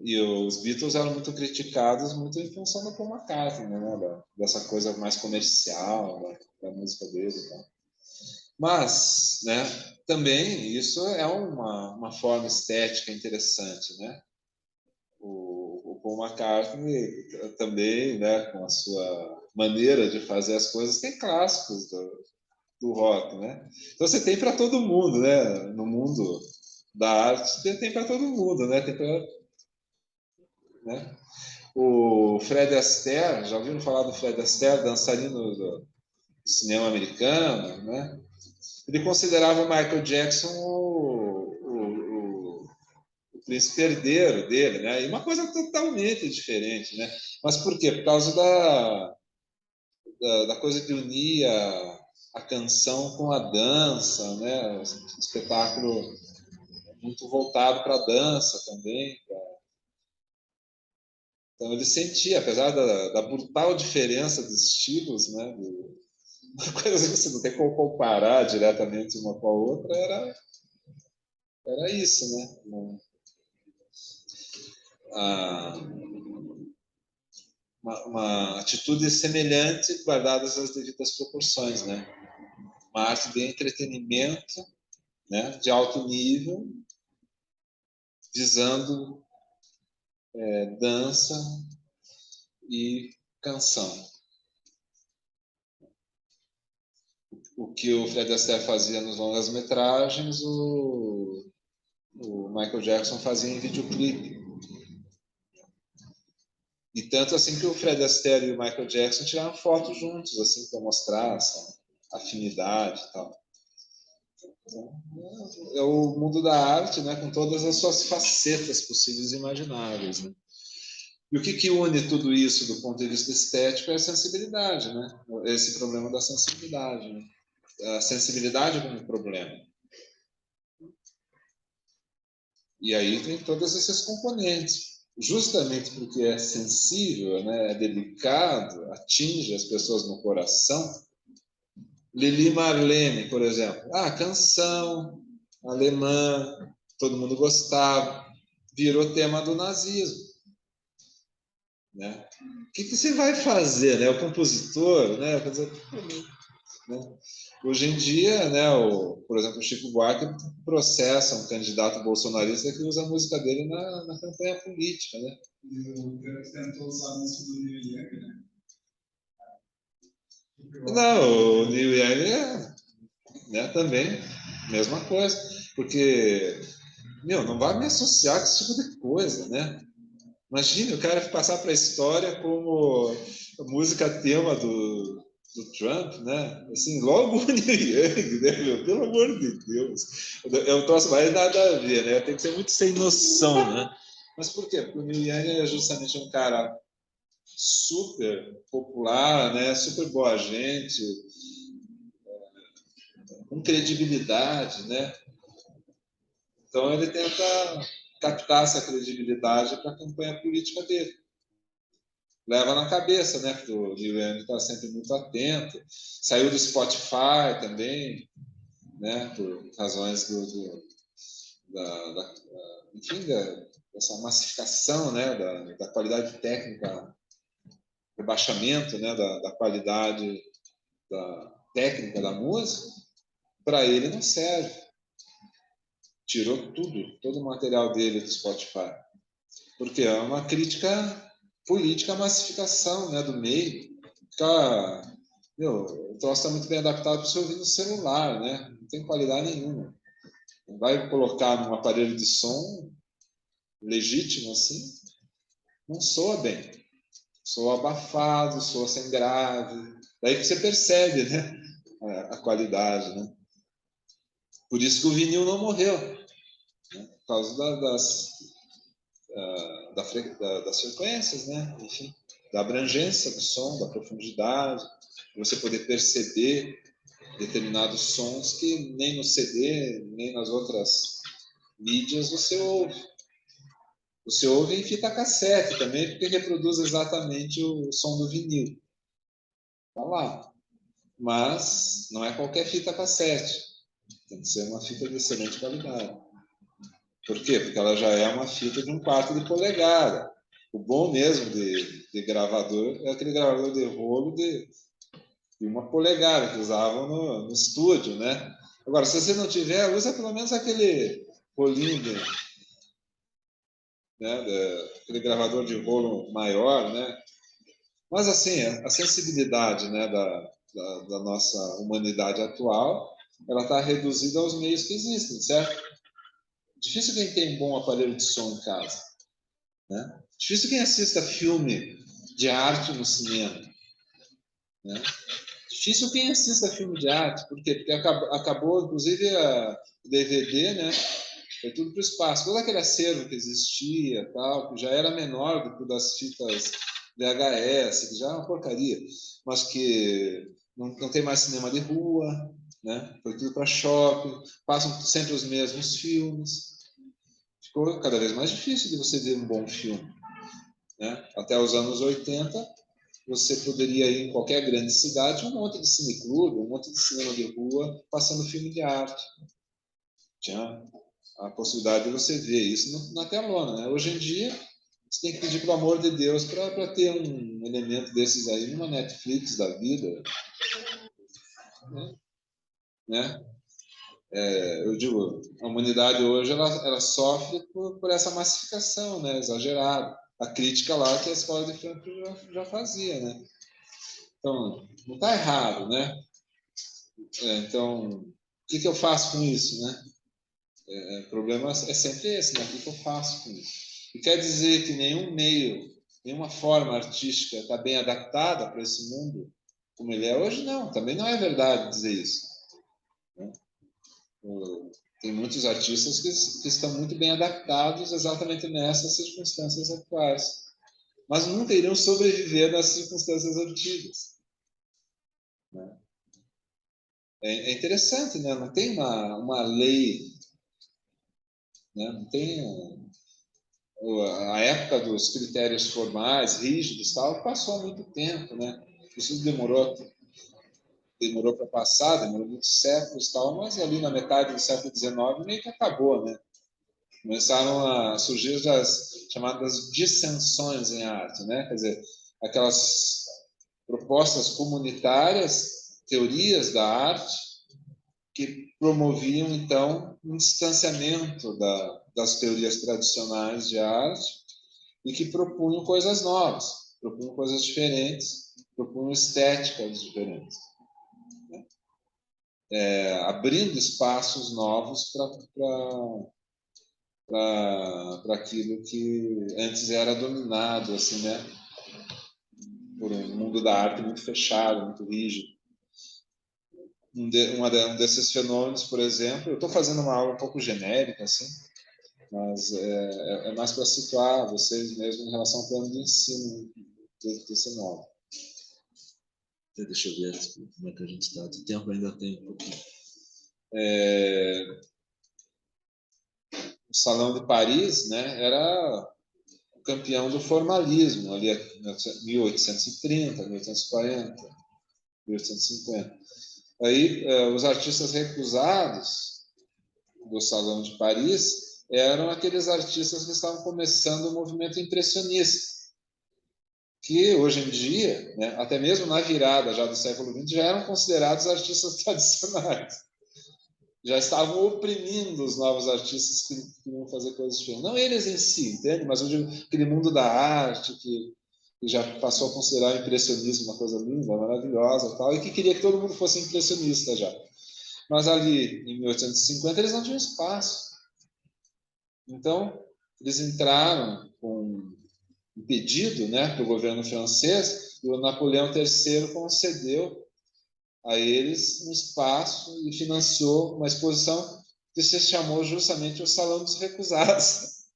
E os Beatles eram muito criticados muito em função do Paul McCartney, né? Dessa coisa mais comercial da música dele, tal. Mas, né? Também isso é uma forma estética interessante, né? O Paul McCartney também, né? Com a sua maneira de fazer as coisas, tem clássicos do rock, né? Então você tem para todo mundo, né? No mundo da arte tem para todo mundo, né? Né? O Fred Astaire, já ouviram falar do Fred Astaire, dançarino do cinema americano, né? Ele considerava o Michael Jackson o príncipe herdeiro dele, né? E uma coisa totalmente diferente, né? Mas por quê? Por causa da coisa que unia a canção com a dança, né? O espetáculo muito voltado para a dança também. Então ele sentia, apesar da brutal diferença dos estilos, né? Uma coisa que você não tem como comparar diretamente uma com a outra era isso, né? Uma atitude semelhante, guardadas as devidas proporções, né? Uma arte de entretenimento, né? De alto nível, visando dança e canção. O que o Fred Astaire fazia nos longas-metragens, o Michael Jackson fazia em videoclipe. E tanto assim que o Fred Astaire e o Michael Jackson tiraram fotos juntos, assim, para mostrar essa afinidade e tal. Então, é o mundo da arte, né, com todas as suas facetas possíveis e imagináveis, né? E o que une tudo isso do ponto de vista estético é a sensibilidade, né? Esse problema da sensibilidade, né? A sensibilidade como problema. E aí tem todos esses componentes. Justamente porque é sensível, né, é delicado, atinge as pessoas no coração. Lili Marlene, por exemplo. Canção alemã, todo mundo gostava, virou tema do nazismo. Né? O que você vai fazer? Né? O compositor, né? Né? Hoje em dia, né, por exemplo, o Chico Buarque processa um candidato bolsonarista que usa a música dele na campanha política. Né? E o Pedro tentou usar a música do Neil Young, né? Não, o Neil Young né, também, mesma coisa. Porque, não vai me associar com esse tipo de coisa, né? Imagina o cara passar para a história como música tema do Trump, né? Assim, logo o Neil Young, né, meu? Pelo amor de Deus. Eu troço mais nada a ver, né? Tem que ser muito sem noção, né? Mas por quê? Porque o Neil Young é justamente um cara super popular, né? Super boa gente, com credibilidade, né? Então ele tenta captar essa credibilidade para a campanha política dele. Leva na cabeça, né? Porque o Neil Young está sempre muito atento. Saiu do Spotify também, né? Por razões enfim, dessa massificação, né? Da qualidade técnica, rebaixamento, né? Da qualidade da técnica da música. Para ele não serve. Tirou tudo, todo o material dele do Spotify. Porque é uma crítica política à massificação, né, do meio. Fica, meu, o troço está muito bem adaptado para você ouvir no celular, né? Não tem qualidade nenhuma. Vai colocar num aparelho de som legítimo assim, não soa bem. Soa abafado, soa sem grave. Daí que você percebe, né, a qualidade, né? Por isso que o vinil não morreu, né? Por causa das frequências, né? Enfim, da abrangência do som, da profundidade, de você poder perceber determinados sons que nem no CD, nem nas outras mídias você ouve. Você ouve em fita cassete também, porque reproduz exatamente o som do vinil. Está lá. Mas não é qualquer fita cassete. Tem que ser uma fita de excelente qualidade. Por quê? Porque ela já é uma fita de 1/4 de polegada. O bom mesmo de gravador é aquele gravador de rolo de 1 polegada que usavam no estúdio, né? Agora, se você não tiver, usa pelo menos aquele rolinho, aquele gravador de rolo maior, né? Mas, assim, a sensibilidade, né, da nossa humanidade atual, ela está reduzida aos meios que existem, certo? Difícil quem tem um bom aparelho de som em casa, né? Difícil quem assista filme de arte no cinema, né? Difícil quem assista filme de arte, por quê? Porque acabou inclusive, o DVD, né? Foi tudo para o espaço. Todo aquele acervo que existia, tal, que já era menor do que o das fitas VHS, que já é uma porcaria, mas que não tem mais cinema de rua, né? Foi tudo para shopping, passam sempre os mesmos filmes. Ficou cada vez mais difícil de você ver um bom filme, né? Até os anos 80, você poderia ir em qualquer grande cidade, um monte de cineclube, um monte de cinema de rua, passando filme de arte. Tinha a possibilidade de você ver isso na telona, né? Hoje em dia, você tem que pedir pelo amor de Deus para ter um elemento desses aí numa Netflix da vida, né? Eu digo, a humanidade hoje ela sofre por essa massificação, né? Exagerada. A crítica lá que a escola de Frankfurt já fazia, né? Então, não está errado, né? Então, o que eu faço com isso, né? O problema é sempre esse, né? O que eu faço com isso? E quer dizer que nenhum meio, nenhuma forma artística está bem adaptada para esse mundo como ele é hoje? Não, também não é verdade dizer isso, né? Tem muitos artistas que estão muito bem adaptados exatamente nessas circunstâncias atuais, mas nunca iriam sobreviver nas circunstâncias antigas, né? É interessante, né? Não tem uma lei, né? Não tem a época dos critérios formais, rígidos, tal, passou há muito tempo, né? Isso demorou para passar, demorou muitos séculos, tal, mas ali na metade do século XIX meio que acabou, né? Começaram a surgir as chamadas dissensões em arte, né? Quer dizer, aquelas propostas comunitárias, teorias da arte, que promoviam, então, um distanciamento das teorias tradicionais de arte e que propunham coisas novas, propunham coisas diferentes, propunham estéticas diferentes, né? Abrindo espaços novos para aquilo que antes era dominado, assim, né? por um mundo da arte muito fechado, muito rígido. Um desses fenômenos, por exemplo, eu estou fazendo uma aula um pouco genérica, assim, mas é mais para situar vocês mesmo em relação ao plano de ensino desse modo. Deixa eu ver como é que a gente está. De tempo ainda tem um pouquinho. O Salão de Paris, né, era o campeão do formalismo, ali em 1830, 1840, 1850. Aí, os artistas recusados do Salão de Paris eram aqueles artistas que estavam começando o movimento impressionista, que hoje em dia, né, até mesmo na virada já do século XX, já eram considerados artistas tradicionais. Já estavam oprimindo os novos artistas que queriam fazer coisas diferentes. Não eles em si, entende? Mas eu digo, aquele mundo da arte que já passou a considerar o impressionismo uma coisa linda, maravilhosa, tal, e que queria que todo mundo fosse impressionista já. Mas ali, em 1850, eles não tinham espaço. Então, eles entraram com um pedido, né, para o governo francês, e o Napoleão III concedeu a eles um espaço e financiou uma exposição que se chamou justamente o Salão dos Recusados.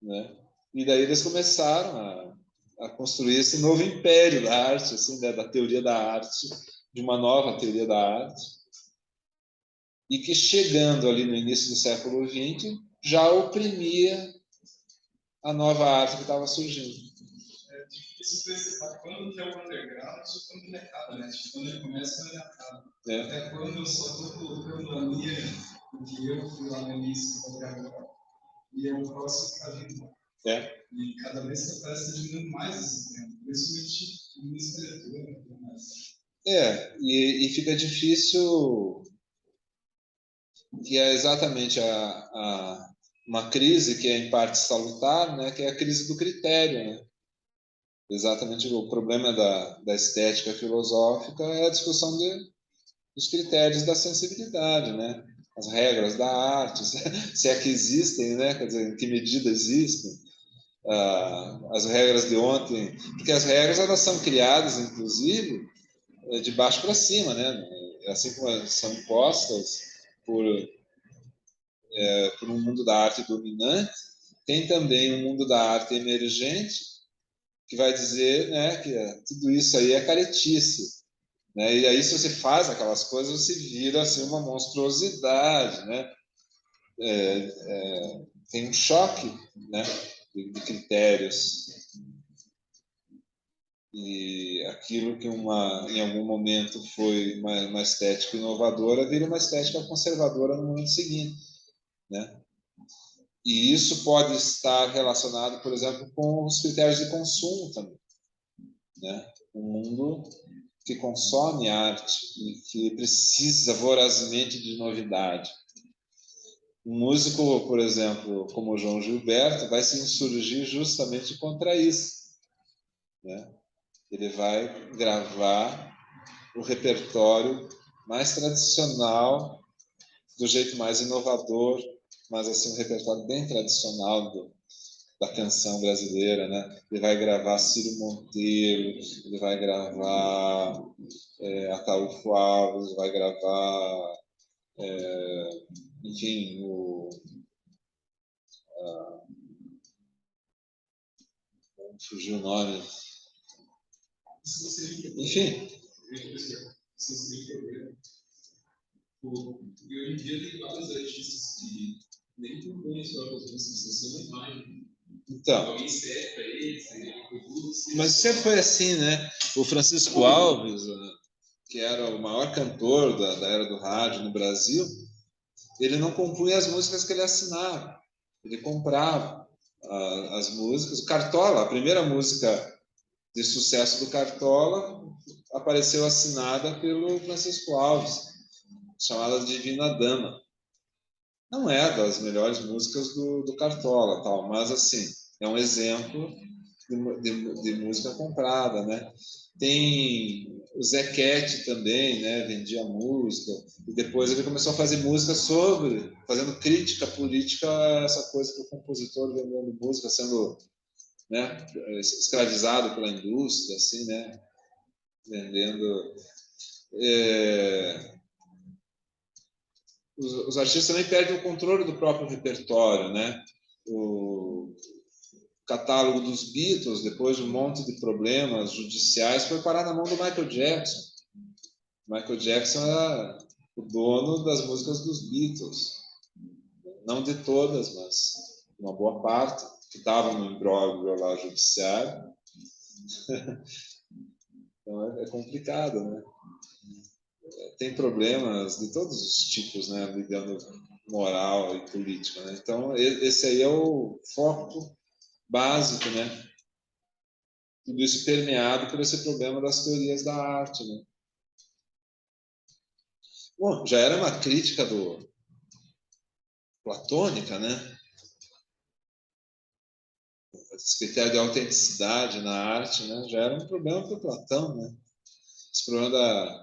Né? E daí eles começaram a construir esse novo império da arte, assim, da teoria da arte, de uma nova teoria da arte, e que chegando ali no início do século XX já oprimia a nova arte que estava surgindo. É difícil perceber quando que é o underground e quando ele acaba, né? Quando ele começa, quando ele acaba. Até quando eu só estou colocando a minha, o que eu fui lá no início, qualquer agora, e é o próximo que está vindo. E cada vez que aparece, está diminuindo mais esse tempo. Principalmente no escritor e tudo mais. E fica difícil, que é exatamente uma crise que é em parte salutar, né, que é a crise do critério, né? Exatamente o problema da estética filosófica é a discussão dos critérios da sensibilidade, né? As regras da arte, se é que existem, né? Quer dizer, em que medida existem. As regras de ontem, porque as regras elas são criadas, inclusive, de baixo para cima, né? Assim como são impostas por um mundo da arte dominante, tem também um mundo da arte emergente que vai dizer, né, que tudo isso aí é caretice, né? E aí se você faz aquelas coisas, você vira assim uma monstruosidade, né? Tem um choque, né, de critérios. E aquilo que em algum momento foi uma estética inovadora vira uma estética conservadora no momento seguinte, né? E isso pode estar relacionado, por exemplo, com os critérios de consumo também, né? Um mundo que consome arte e que precisa vorazmente de novidade. Um músico, por exemplo, como o João Gilberto, vai se insurgir justamente contra isso, né? Ele vai gravar o repertório mais tradicional, do jeito mais inovador, mas assim um repertório bem tradicional da canção brasileira, né? Ele vai gravar Ciro Monteiro, ele vai gravar Ataúfo Alves, vai gravar, enfim, fugiu o nome. Enfim. E hoje em dia tem vários artistas que nem por conhecer as músicas, você não vai. Então, alguém serve para eles, mas sempre foi assim, né? O Francisco Alves, que era o maior cantor da era do rádio no Brasil, ele não compunha as músicas que ele assinava, ele comprava as músicas. O Cartola, a primeira música de sucesso do Cartola, apareceu assinada pelo Francisco Alves, chamada Divina Dama. Não é das melhores músicas do Cartola, tal, mas assim é um exemplo de música comprada, né? Tem o Zequete também, né? Vendia música e depois ele começou a fazer música fazendo crítica política a essa coisa do compositor vendendo música, sendo, né, escravizado pela indústria, assim, né, vendendo. Os artistas também perdem o controle do próprio repertório, né? O catálogo dos Beatles, depois de um monte de problemas judiciais, foi parar na mão do Michael Jackson. Michael Jackson era o dono das músicas dos Beatles, não de todas, mas uma boa parte que estavam no imbróglio lá judiciário. Então é complicado, né? Tem problemas de todos os tipos, né, lidando moral e política, né? Então esse aí é o foco básico, né? Tudo isso permeado por esse problema das teorias da arte, né? Bom, já era uma crítica platônica, né? Esse critério de autenticidade na arte, né? Já era um problema para Platão, né? Esse problema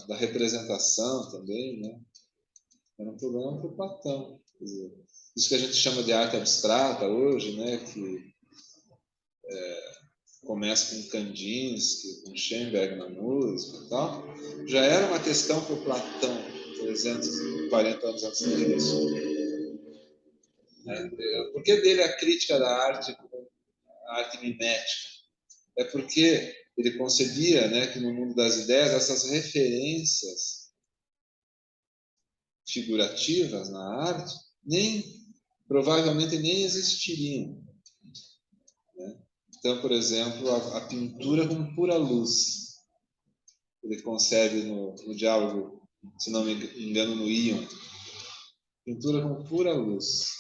da representação também, né? Era um problema para Platão. Isso que a gente chama de arte abstrata hoje, né? Que começa com Kandinsky, com Schoenberg na música e tal, já era uma questão para o Platão, 340 anos antes de Cristo. Por que dele a crítica da arte como a arte mimética? É porque ele concebia, né, que no mundo das ideias essas referências figurativas na arte provavelmente nem existiriam. Né? Então, por exemplo, a pintura como pura luz. Ele concebe no diálogo, se não me engano, no Ion, pintura com pura luz.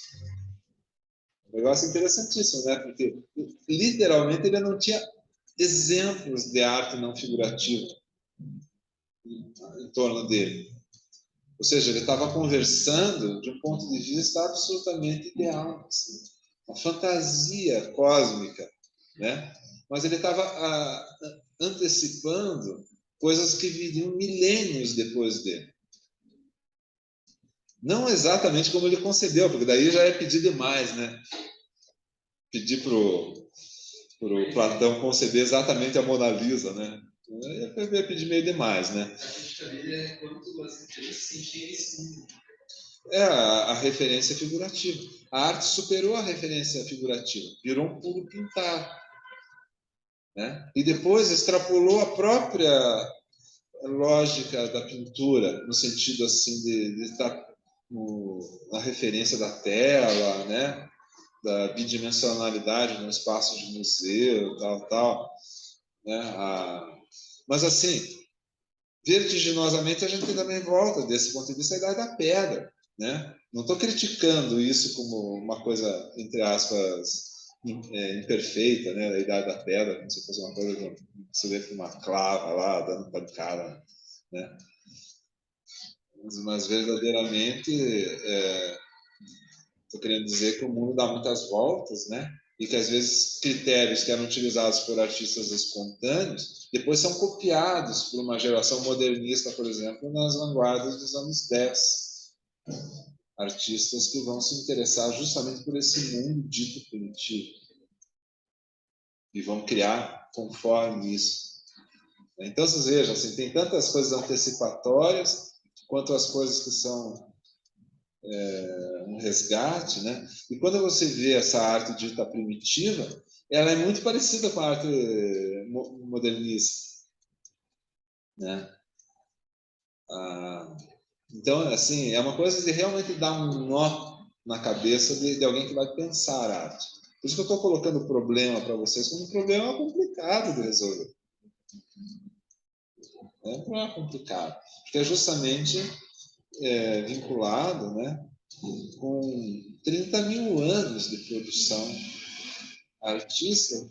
Um negócio interessantíssimo, né? Porque literalmente ele não tinha exemplos de arte não figurativa em torno dele. Ou seja, ele estava conversando de um ponto de vista absolutamente ideal, assim, uma fantasia cósmica, né? Mas ele estava antecipando coisas que viriam milênios depois dele. Não exatamente como ele concebeu, porque daí já é pedir demais, né? Pedir para o Platão conceber exatamente a Mona Lisa, né? É pedir meio demais, né? É a referência figurativa. A arte superou a referência figurativa, virou um puro pintar, né? E depois extrapolou a própria lógica da pintura, no sentido assim de estar na referência da tela, né? Da bidimensionalidade no espaço de museu, tal, né? Mas assim, vertiginosamente a gente também volta desse ponto de vista à Idade da Pedra, né? Não estou criticando isso como uma coisa entre aspas imperfeita, né? Da Idade da Pedra, como se fosse uma coisa que você vê com uma clava lá dando pancada, né? Mas verdadeiramente estou querendo dizer que o mundo dá muitas voltas, né? E que às vezes critérios que eram utilizados por artistas espontâneos depois são copiados por uma geração modernista, por exemplo, nas vanguardas dos anos 10. Artistas que vão se interessar justamente por esse mundo dito primitivo e vão criar conforme isso. Então, vocês vejam, assim, tem tantas coisas antecipatórias quanto as coisas que são um resgate, né? E quando você vê essa arte dita primitiva, ela é muito parecida com a arte modernista, né? Então, assim, é uma coisa de realmente dar um nó na cabeça de alguém que vai pensar a arte. Por isso que eu estou colocando o problema para vocês como um problema complicado de resolver. É um problema complicado, porque é justamente vinculado, né, com 30 mil anos de produção artística,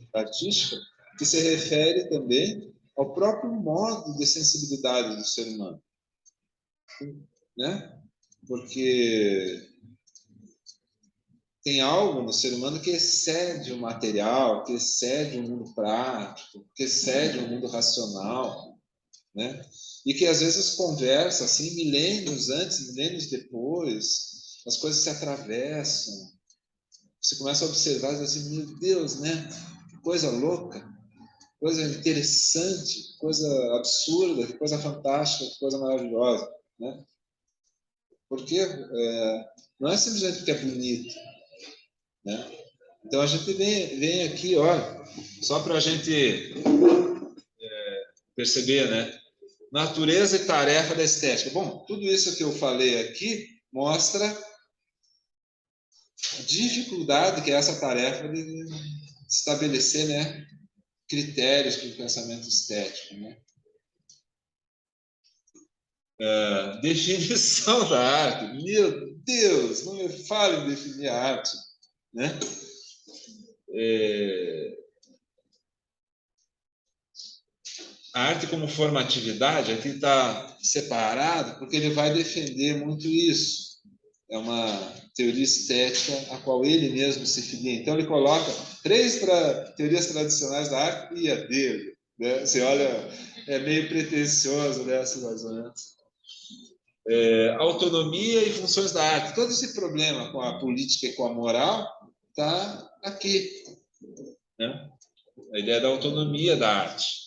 que se refere também ao próprio modo de sensibilidade do ser humano, né? Porque tem algo no ser humano que excede o material, que excede o mundo prático, que excede o mundo racional, né? E que às vezes conversa assim milênios antes, milênios depois, as coisas se atravessam. Você começa a observar e diz assim, meu Deus, né? coisa louca, coisa interessante, coisa absurda, coisa fantástica, coisa maravilhosa, né? Porque não é simplesmente porque é bonito, né? Então a gente vem aqui, olha, só para a gente perceber, né? Natureza e tarefa da estética. Bom, tudo isso que eu falei aqui mostra a dificuldade que é essa tarefa de estabelecer, né, critérios para o pensamento estético, né? Definição da arte. Meu Deus, não me fale em definir a arte, né? A arte como formatividade aqui está separado porque ele vai defender muito isso. É uma teoria estética a qual ele mesmo se filia. Então ele coloca 3 teorias tradicionais da arte e a dele, né? Você olha, é meio pretensioso, né, mais ou menos. Autonomia e funções da arte. Todo esse problema com a política e com a moral está aqui, né? A ideia da autonomia da arte.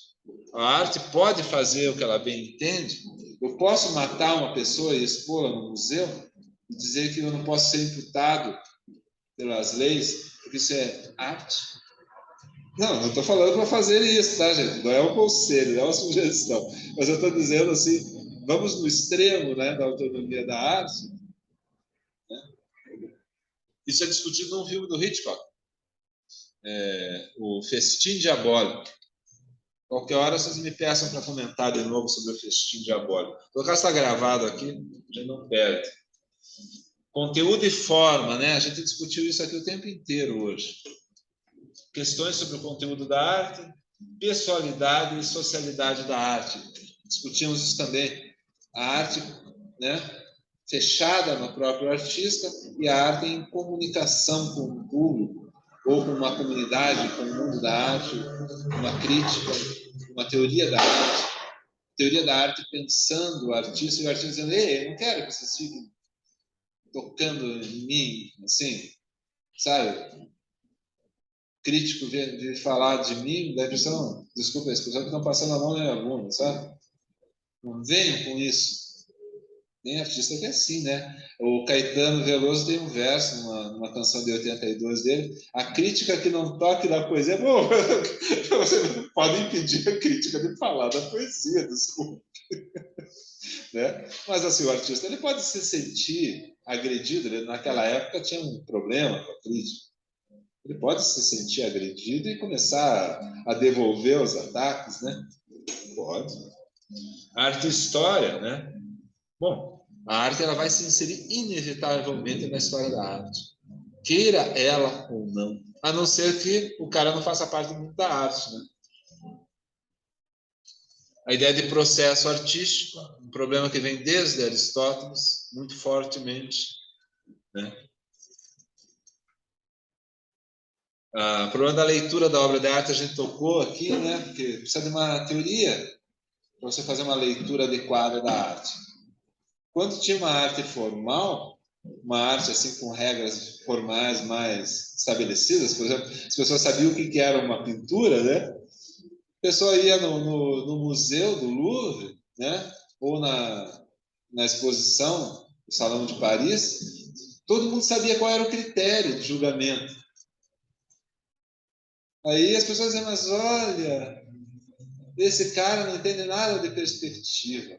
A arte pode fazer o que ela bem entende. Eu posso matar uma pessoa e expô-la no museu e dizer que eu não posso ser imputado pelas leis, porque isso é arte? Não estou falando para fazer isso, tá, gente? Não é um conselho, não é uma sugestão. Mas eu estou dizendo assim, vamos no extremo, né, da autonomia da arte. Né? Isso é discutido num filme do Hitchcock, o Festim Diabólico. Qualquer hora vocês me peçam para comentar de novo sobre o Festim Diabólico. Vou colocar está gravado aqui, a gente não perde. Conteúdo e forma, né? A gente discutiu isso aqui o tempo inteiro hoje. Questões sobre o conteúdo da arte, pessoalidade e socialidade da arte. Discutimos isso também. A arte, né, fechada no próprio artista e a arte em comunicação com o público, ou com uma comunidade, com o mundo da arte, uma crítica, uma teoria da arte. Teoria da arte pensando o artista e o artista dizendo: ei, eu não quero que vocês fiquem tocando em mim, assim, sabe? Crítico de falar de mim, da impressão, desculpa a expressão, que estão passando a mão na minha bunda, sabe? Não venham com isso. Tem artista que é assim, né? O Caetano Veloso tem um verso numa canção de 82 dele: a crítica que não toque da poesia. Bom, você não pode impedir a crítica de falar da poesia, desculpa. Né? Mas assim, o artista ele pode se sentir agredido. Ele, naquela época tinha um problema com a crítica. Ele pode se sentir agredido e começar a devolver os ataques, né? Pode. Arte e história, né? Bom, a arte ela vai se inserir inevitavelmente na história da arte, queira ela ou não, a não ser que o cara não faça parte da arte, né? A ideia de processo artístico, um problema que vem desde Aristóteles, muito fortemente, né? O problema da leitura da obra de arte a gente tocou aqui, né? Porque precisa de uma teoria para você fazer uma leitura adequada da arte. Quando tinha uma arte formal, uma arte assim com regras formais mais estabelecidas, por exemplo, as pessoas sabiam o que era uma pintura, né? A pessoa ia no museu do Louvre, né? Ou na exposição, no Salão de Paris, todo mundo sabia qual era o critério de julgamento. Aí as pessoas diziam: mas olha, esse cara não entende nada de perspectiva,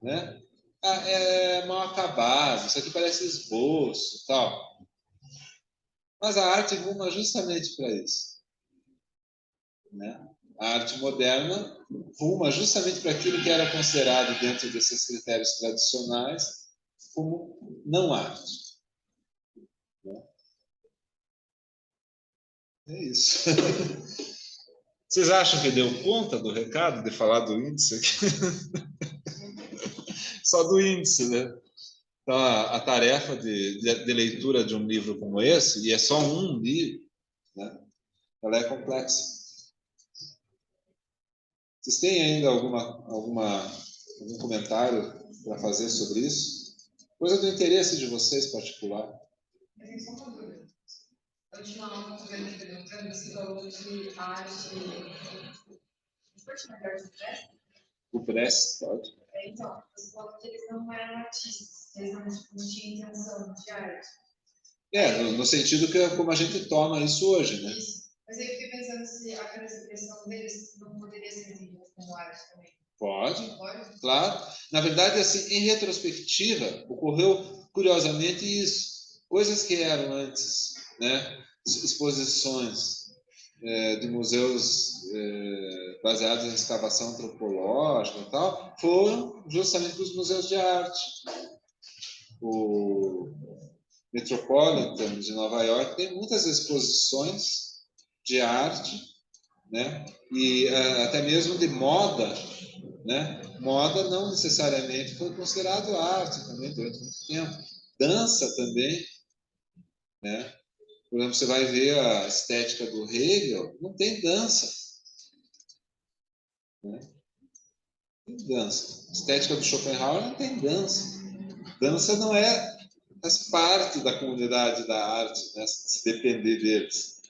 né? É mal acabado, isso aqui parece esboço, tal. Mas a arte ruma justamente para isso, né? A arte moderna ruma justamente para aquilo que era considerado dentro desses critérios tradicionais como não arte. Né? É isso. Vocês acham que deu conta do recado de falar do índice aqui? Só do índice, né? Então, a tarefa de leitura de um livro como esse, e é só um livro, né? Ela é complexa. Vocês têm ainda algum comentário para fazer sobre isso? Coisa do interesse de vocês particular. continuar perguntando, você falou de arte. Pode chamar de arte presta? O Brest, pode. Então, você falou que eles não eram artistas, eles não tinham intenção de arte. No sentido que é como a gente toma isso hoje, né? Isso. Mas aí eu fiquei pensando se aquela expressão deles não poderia ser entendida como arte também. Pode, Pode? claro. Na verdade, assim, em retrospectiva, ocorreu curiosamente isso. Coisas que eram antes, né? Exposições de museus baseados em escavação antropológica e tal, foram justamente para os museus de arte. O Metropolitan de Nova York tem muitas exposições de arte, né? E até mesmo de moda, né? Moda não necessariamente foi considerado arte também durante muito tempo. Dança também, né? Por exemplo, você vai ver a estética do Hegel, não tem dança, né? Não tem dança. A estética do Schopenhauer não tem dança. Dança não faz parte da comunidade da arte, né? Se depender deles.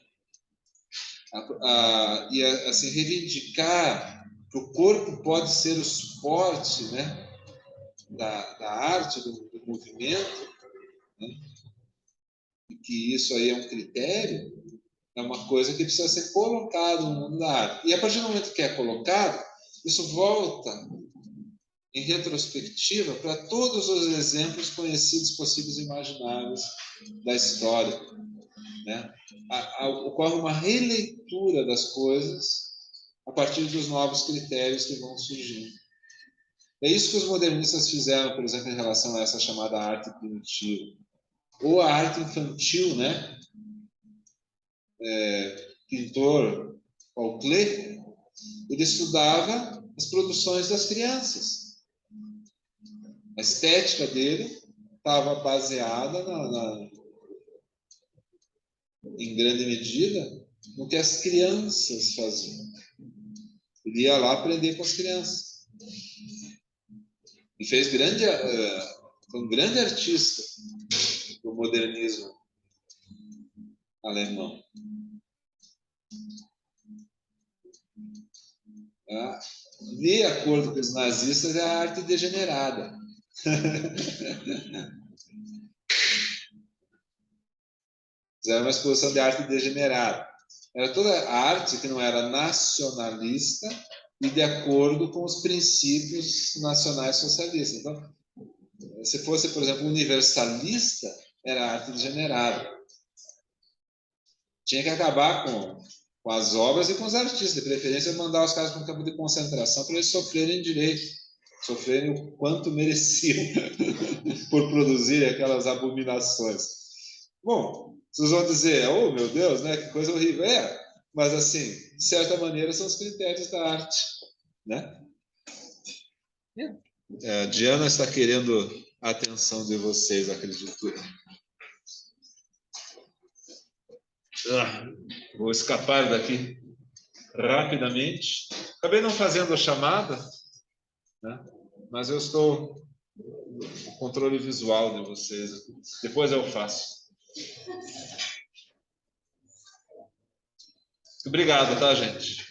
E assim, reivindicar que o corpo pode ser o suporte, né? Da arte, do movimento, né? E que isso aí é um critério, é uma coisa que precisa ser colocado no mundo da arte. E a partir do momento que é colocado, isso volta em retrospectiva para todos os exemplos conhecidos, possíveis e imagináveis da história, né? Ocorre uma releitura das coisas a partir dos novos critérios que vão surgindo. É isso que os modernistas fizeram, por exemplo, em relação a essa chamada arte primitiva. Ou a arte infantil, né? Pintor Paul Klee, ele estudava as produções das crianças. A estética dele estava baseada em grande medida no que as crianças faziam. Ele ia lá aprender com as crianças. E foi um grande artista do modernismo alemão. De acordo com os nazistas, é a arte degenerada. Fizeram uma exposição de arte degenerada. Era toda a arte que não era nacionalista e de acordo com os princípios nacionais socialistas. Então, se fosse, por exemplo, universalista, era arte degenerada. Tinha que acabar com as obras e com os artistas. De preferência, mandar os caras para um campo de concentração para eles sofrerem direito, sofrerem o quanto mereciam por produzir aquelas abominações. Bom, vocês vão dizer, oh meu Deus, né, que coisa horrível. Mas assim, de certa maneira, são os critérios da arte, né? A Diana está querendo a atenção de vocês, acredito. Vou escapar daqui rapidamente. Acabei não fazendo a chamada, né? Mas eu estou no controle visual de vocês. Depois eu faço. Obrigado, tá, gente?